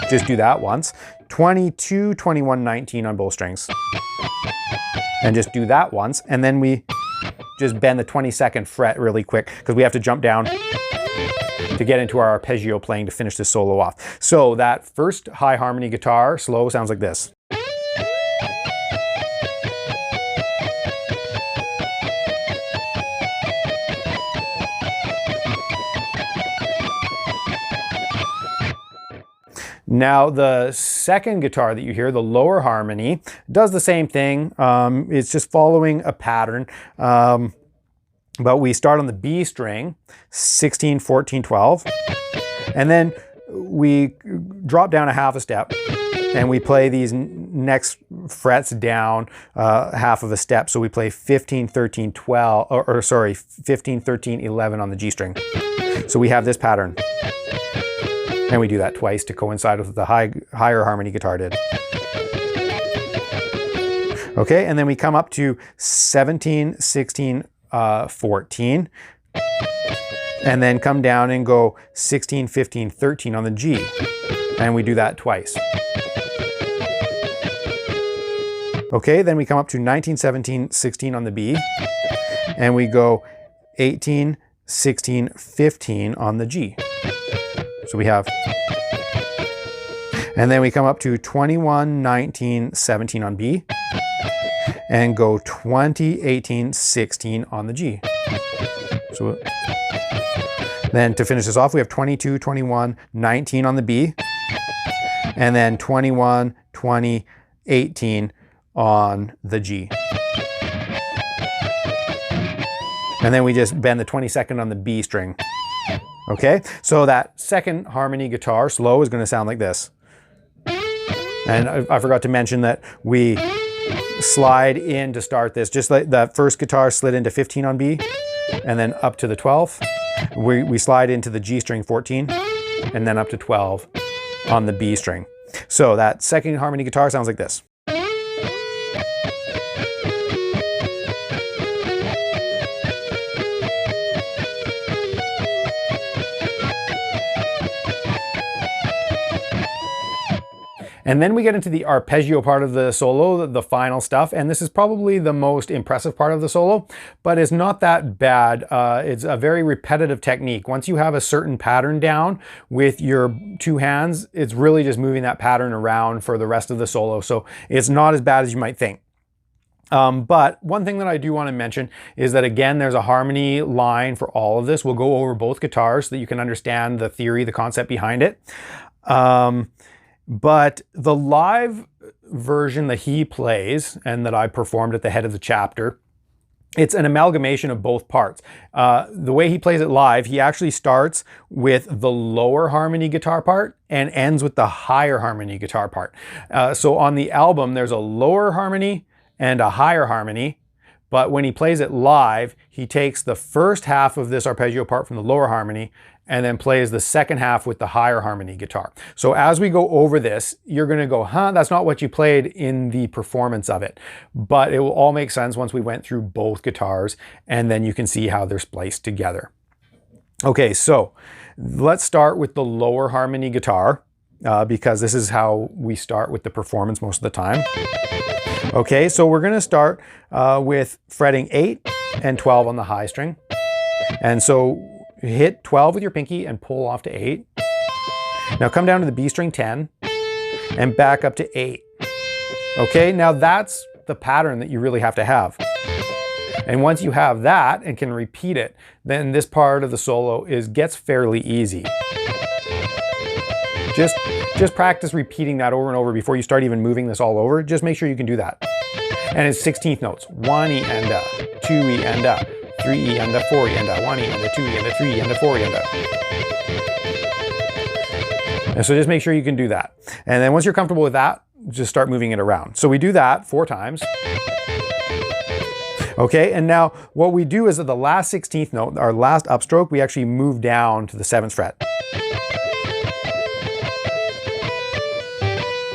Just do that once. 22, 21, 19 on both strings. And just do that once. And then we just bend the 22nd fret really quick because we have to jump down to get into our arpeggio playing to finish this solo off. So that first high harmony guitar slow sounds like this. Now the second guitar that you hear, the lower harmony, does the same thing. It's just following a pattern. But we start on the B string, 16, 14, 12. And then we drop down a half a step and we play these next frets down half of a step. So we play 15, 13, 12, 15, 13, 11 on the G string. So we have this pattern. And we do that twice to coincide with what the higher harmony guitar did. Okay, and then we come up to 17, 16, 14. And then come down and go 16, 15, 13 on the G. And we do that twice. Okay, then we come up to 19, 17, 16 on the B, and we go 18, 16, 15 on the G. So we have, and then we come up to 21, 19, 17 on B, and go 20, 18, 16 on the G. So then to finish this off, we have 22, 21, 19 on the B, and then 21, 20, 18 on the G. And then we just bend the 22nd on the B string. Okay, so that second harmony guitar slow is going to sound like this. And I forgot to mention that we slide in to start this, just like that first guitar slid into 15 on B, and then up to the 12th. We slide into the G string 14, and then up to 12 on the B string. So that second harmony guitar sounds like this. And then we get into the arpeggio part of the solo, the final stuff, and this is probably the most impressive part of the solo, but it's not that bad. It's a very repetitive technique. Once you have a certain pattern down with your two hands, it's really just moving that pattern around for the rest of the solo, so it's not as bad as you might think. But one thing that I do want to mention is that, again, there's a harmony line for all of this. We'll go over both guitars so that you can understand the theory, the concept behind it. But the live version that he plays and that I performed at the head of the chapter, it's an amalgamation of both parts. The way he plays it live, he actually starts with the lower harmony guitar part and ends with the higher harmony guitar part. So on the album, there's a lower harmony and a higher harmony. But when he plays it live, he takes the first half of this arpeggio part from the lower harmony and then plays the second half with the higher harmony guitar. So as we go over this, you're gonna go, huh, that's not what you played in the performance of it. But it will all make sense once we went through both guitars, and then you can see how they're spliced together. Okay, so let's start with the lower harmony guitar, because this is how we start with the performance most of the time. Okay, so we're gonna start with fretting 8 and 12 on the high string. And so hit 12 with your pinky and pull off to 8. Now come down to the B string 10 and back up to 8. Okay, now that's the pattern that you really have to have. And once you have that and can repeat it, then this part of the solo gets fairly easy. Just practice repeating that over and over before you start even moving this all over. Just make sure you can do that. And it's 16th notes. 1 E and a, 2 E and a, 3 E and a, 4 E and a, 1 E and a, 2 E and a, 3 E and a, 4 E and a. And so just make sure you can do that. And then once you're comfortable with that, just start moving it around. So we do that 4 times. Okay, and now what we do is at the last 16th note, our last upstroke, we actually move down to the 7th fret.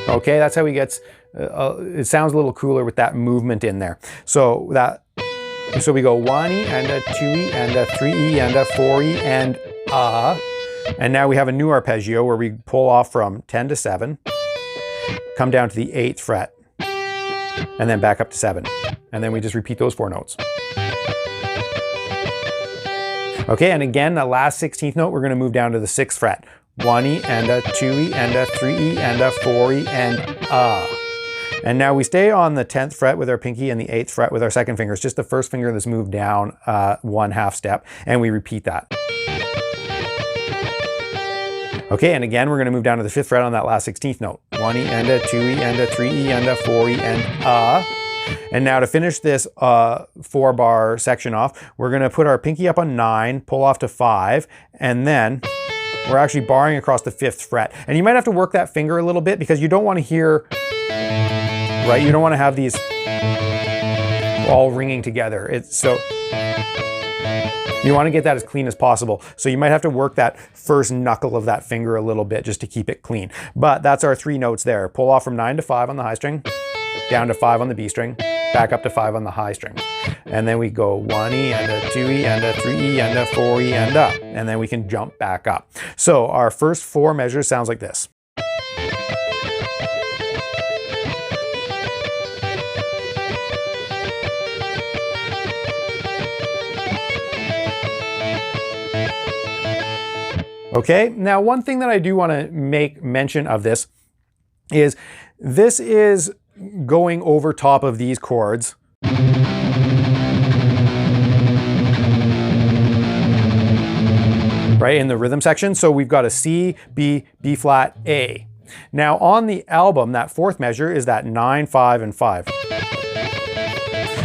Okay, that's how he gets, it sounds a little cooler with that movement in there. So we go 1 E and a, 2 E and a, 3 E and a, 4 E and a. And now we have a new arpeggio where we pull off from 10 to 7, come down to the 8th fret, and then back up to 7. And then we just repeat those 4 notes. Okay, and again, the last 16th note, we're gonna move down to the 6th fret. 1 E and a, 2 E and a, 3 E and a, 4 E and a. And now we stay on the 10th fret with our pinky and the 8th fret with our second finger. It's just the first finger that's moved down 1/2 step, and we repeat that. Okay, and again, we're gonna move down to the 5th fret on that last 16th note. 1 E and a, 2 E and a, 3 E and a, 4 E and a. And now to finish this 4-bar section off, we're gonna put our pinky up on 9, pull off to 5, and then we're actually barring across the 5th fret. And you might have to work that finger a little bit because you don't want to hear, right? You don't want to have these all ringing together. So you want to get that as clean as possible. So you might have to work that first knuckle of that finger a little bit just to keep it clean. But that's our 3 notes there. Pull off from 9 to 5 on the high string, down to 5 on the B string, back up to 5 on the high string. And then we go 1 E and a, 2 E and a, 3 E and a, 4 E and a. And then we can jump back up. So our first 4 measures sounds like this. Okay, now one thing that I do want to make mention of this is going over top of these chords. Right, in the rhythm section. So we've got a C, B, B flat, A. Now on the album, that fourth measure is that 9, 5, and 5.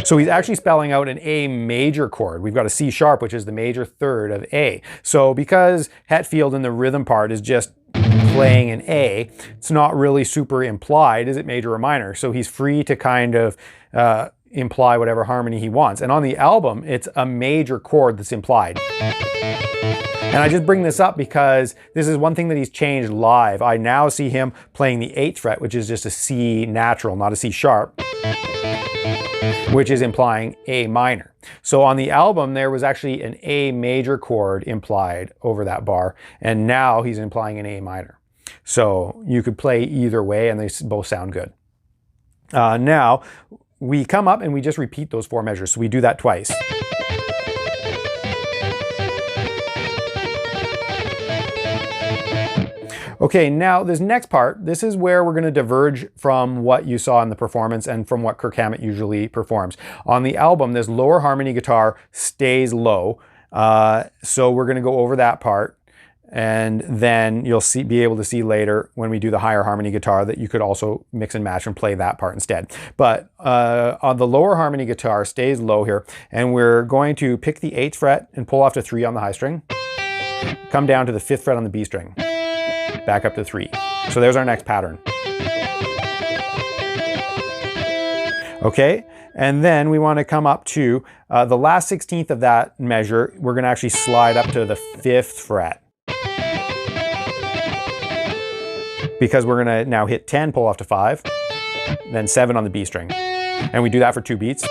So he's actually spelling out an A major chord. We've got a C sharp, which is the major third of A. So because Hetfield in the rhythm part is just playing an A, it's not really super implied, is it major or minor? So he's free to kind of imply whatever harmony he wants. And on the album, it's a major chord that's implied. And I just bring this up because this is one thing that he's changed live. I now see him playing the 8th fret, which is just a C natural, not a C sharp, which is implying A minor. So on the album, there was actually an A major chord implied over that bar, and now he's implying an A minor. So you could play either way, and they both sound good. Now, we come up and we just repeat those 4 measures. So we do that twice. Okay, now this next part, this is where we're going to diverge from what you saw in the performance and from what Kirk Hammett usually performs. On the album, this lower harmony guitar stays low, so we're going to go over that part, and then you'll be able to see later when we do the higher harmony guitar that you could also mix and match and play that part instead. But on the lower harmony guitar stays low here, and we're going to pick the 8th fret and pull off to 3 on the high string, come down to the 5th fret on the B string, back up to 3. So there's our next pattern. Okay, and then we want to come up to the last 16th of that measure. We're going to actually slide up to the 5th fret, because we're going to now hit 10, pull off to 5, then 7 on the B string. And we do that for 2 beats.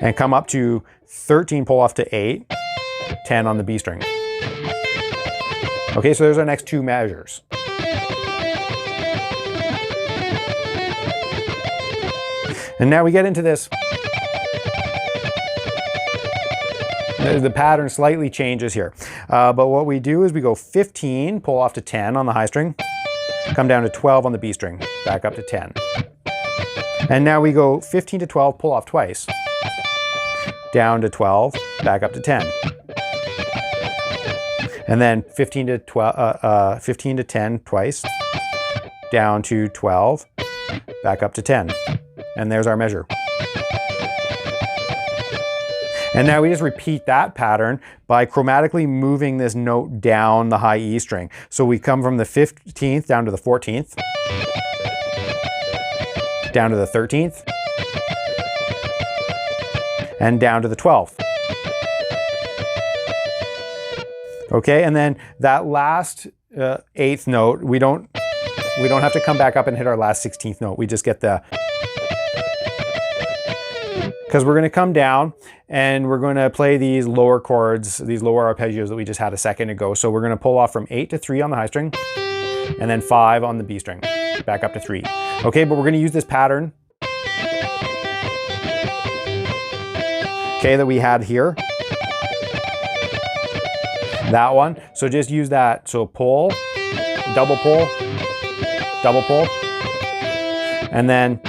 And come up to 13, pull off to 8, 10 on the B string. Okay, so there's our next 2 measures. And now we get into this. The pattern slightly changes here. But what we do is we go 15, pull off to 10 on the high string, come down to 12 on the B string, back up to 10. And now we go 15 to 12, pull off twice, down to 12, back up to 10. And then 15 to 10 twice, down to 12, back up to 10. And there's our measure. And now we just repeat that pattern by chromatically moving this note down the high E string. So we come from the 15th down to the 14th, down to the 13th, and down to the 12th. Okay, and then that last 8th note, we don't have to come back up and hit our last 16th note. We just get the, because we're going to come down and we're going to play these lower chords, these lower arpeggios that we just had a second ago. So we're going to pull off from 8 to 3 on the high string, and then 5 on the B string, back up to 3. Okay, but we're going to use this pattern, okay, that we had here. That one. So just use that. So pull, double pull, double pull. And then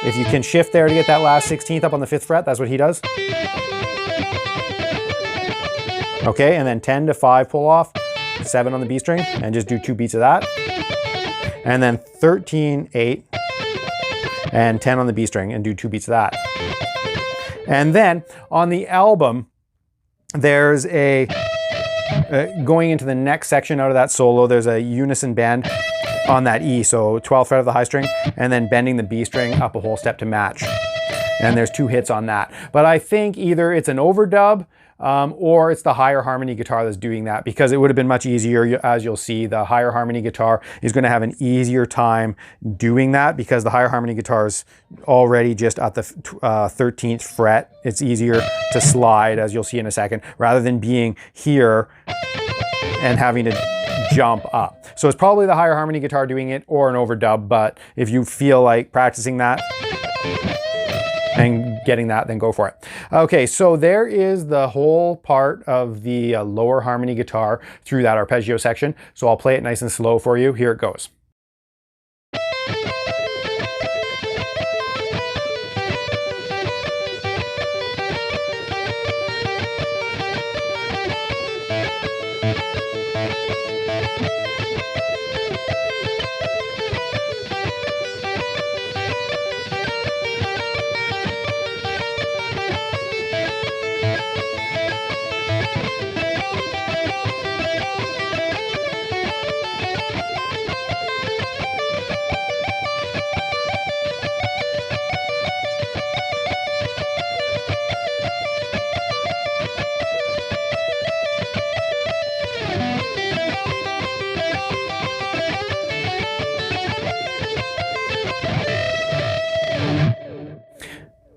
if you can shift there to get that last 16th up on the 5th fret, that's what he does. Okay, and then 10 to 5 pull off, 7 on the B string, and just do 2 beats of that. And then 13, 8, and 10 on the B string, and do 2 beats of that. And then on the album, there's a going into the next section out of that solo, there's a unison bend on that E, so 12th fret of the high string, and then bending the B string up a whole step to match. And there's 2 hits on that. But I think either it's an overdub or it's the higher harmony guitar that's doing that, because it would have been much easier. As you'll see, the higher harmony guitar is going to have an easier time doing that, because the higher harmony guitar is already just at the 13th fret. It's easier to slide, as you'll see in a second, rather than being here and having to jump up. So it's probably the higher harmony guitar doing it, or an overdub, but if you feel like practicing that, and getting that, then go for it. Okay, so there is the whole part of the lower harmony guitar through that arpeggio section. So I'll play it nice and slow for you. Here it goes.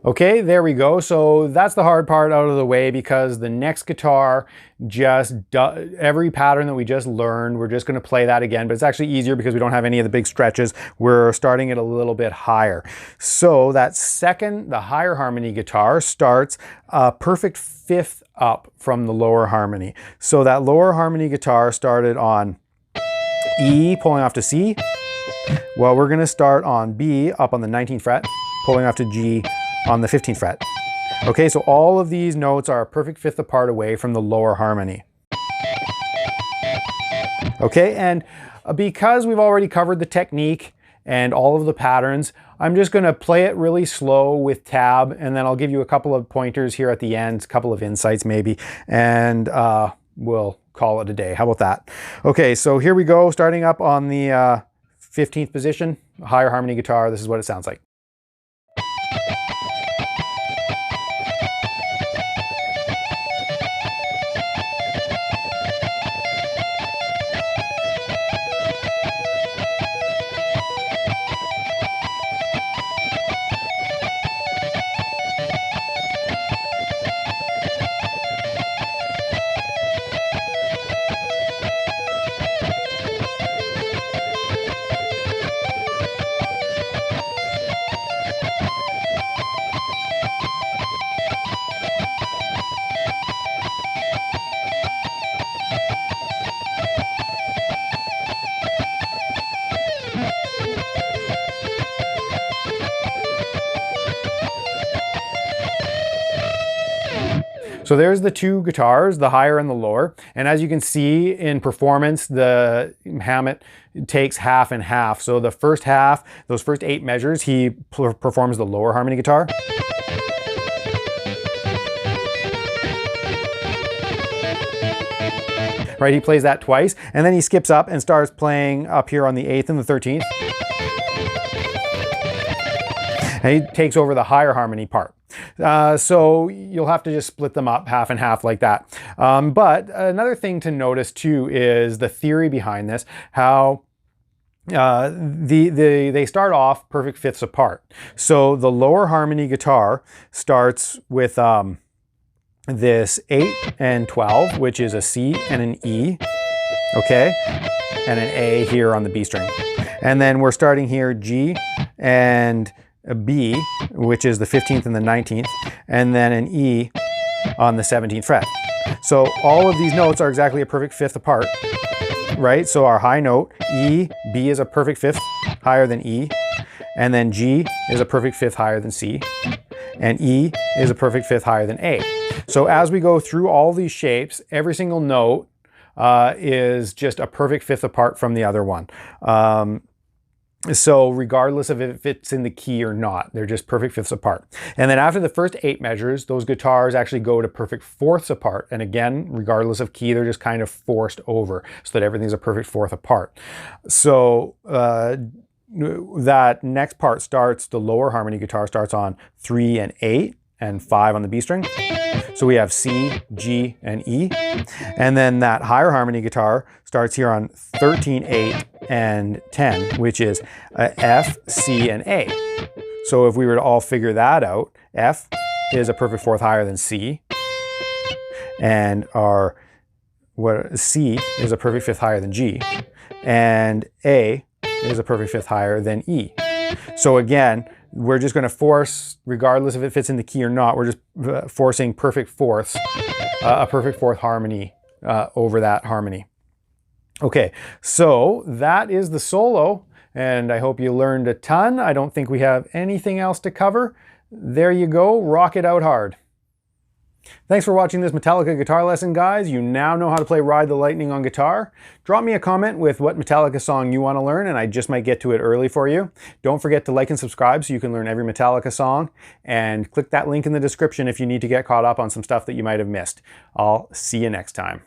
Okay, there we go. So that's the hard part out of the way, because the next guitar every pattern that we just learned, we're just going to play that again, but it's actually easier because we don't have any of the big stretches. We're starting it a little bit higher. So that second, the higher harmony guitar starts a perfect fifth up from the lower harmony. So that lower harmony guitar started on E, pulling off to C. Well, we're going to start on B, up on the 19th fret, pulling off to G on the 15th fret. Okay, so all of these notes are a perfect fifth apart away from the lower harmony. Okay, and because we've already covered the technique and all of the patterns, I'm just going to play it really slow with tab, and then I'll give you a couple of pointers here at the end, a couple of insights maybe, and we'll call it a day. How about that? Okay, so here we go, starting up on the 15th position, higher harmony guitar. This is what it sounds like. So there's the two guitars, the higher and the lower. And as you can see in performance, the Hammett takes half and half. So the first half, those first 8 measures, he performs the lower harmony guitar. Right, he plays that twice, and then he skips up and starts playing up here on the 8th and the 13th. And he takes over the higher harmony part. So you'll have to just split them up half and half like that. But another thing to notice too is the theory behind this, how they start off perfect fifths apart. So the lower harmony guitar starts with this 8 and 12, which is a C and an E, okay, and an A here on the B string. And then we're starting here G and a B, which is the 15th and the 19th, and then an E on the 17th fret. So all of these notes are exactly a perfect fifth apart, right? So our high note, E, B is a perfect fifth higher than E, and then G is a perfect fifth higher than C, and E is a perfect fifth higher than A. So as we go through all these shapes, every single note is just a perfect fifth apart from the other one. So regardless of if it fits in the key or not, they're just perfect fifths apart. And then after the first 8 measures, those guitars actually go to perfect fourths apart. And again, regardless of key, they're just kind of forced over so that everything's a perfect fourth apart. So that next part starts, the lower harmony guitar starts on 3 and 8 and 5 on the B string. So we have C, G, and E. And then that higher harmony guitar starts here on 13, 8, and 10, which is F, C, and A. So if we were to all figure that out, F is a perfect fourth higher than C, and our C is a perfect fifth higher than G, and A is a perfect fifth higher than E. So again, we're just going to force, regardless if it fits in the key or not, we're just forcing perfect fourths, a perfect fourth harmony over that harmony. Okay, so that is the solo, and I hope you learned a ton. I don't think we have anything else to cover. There you go, rock it out hard. Thanks for watching this Metallica guitar lesson, guys. You now know how to play Ride the Lightning on guitar. Drop me a comment with what Metallica song you want to learn, and I just might get to it early for you. Don't forget to like and subscribe so you can learn every Metallica song, and click that link in the description if you need to get caught up on some stuff that you might have missed. I'll see you next time.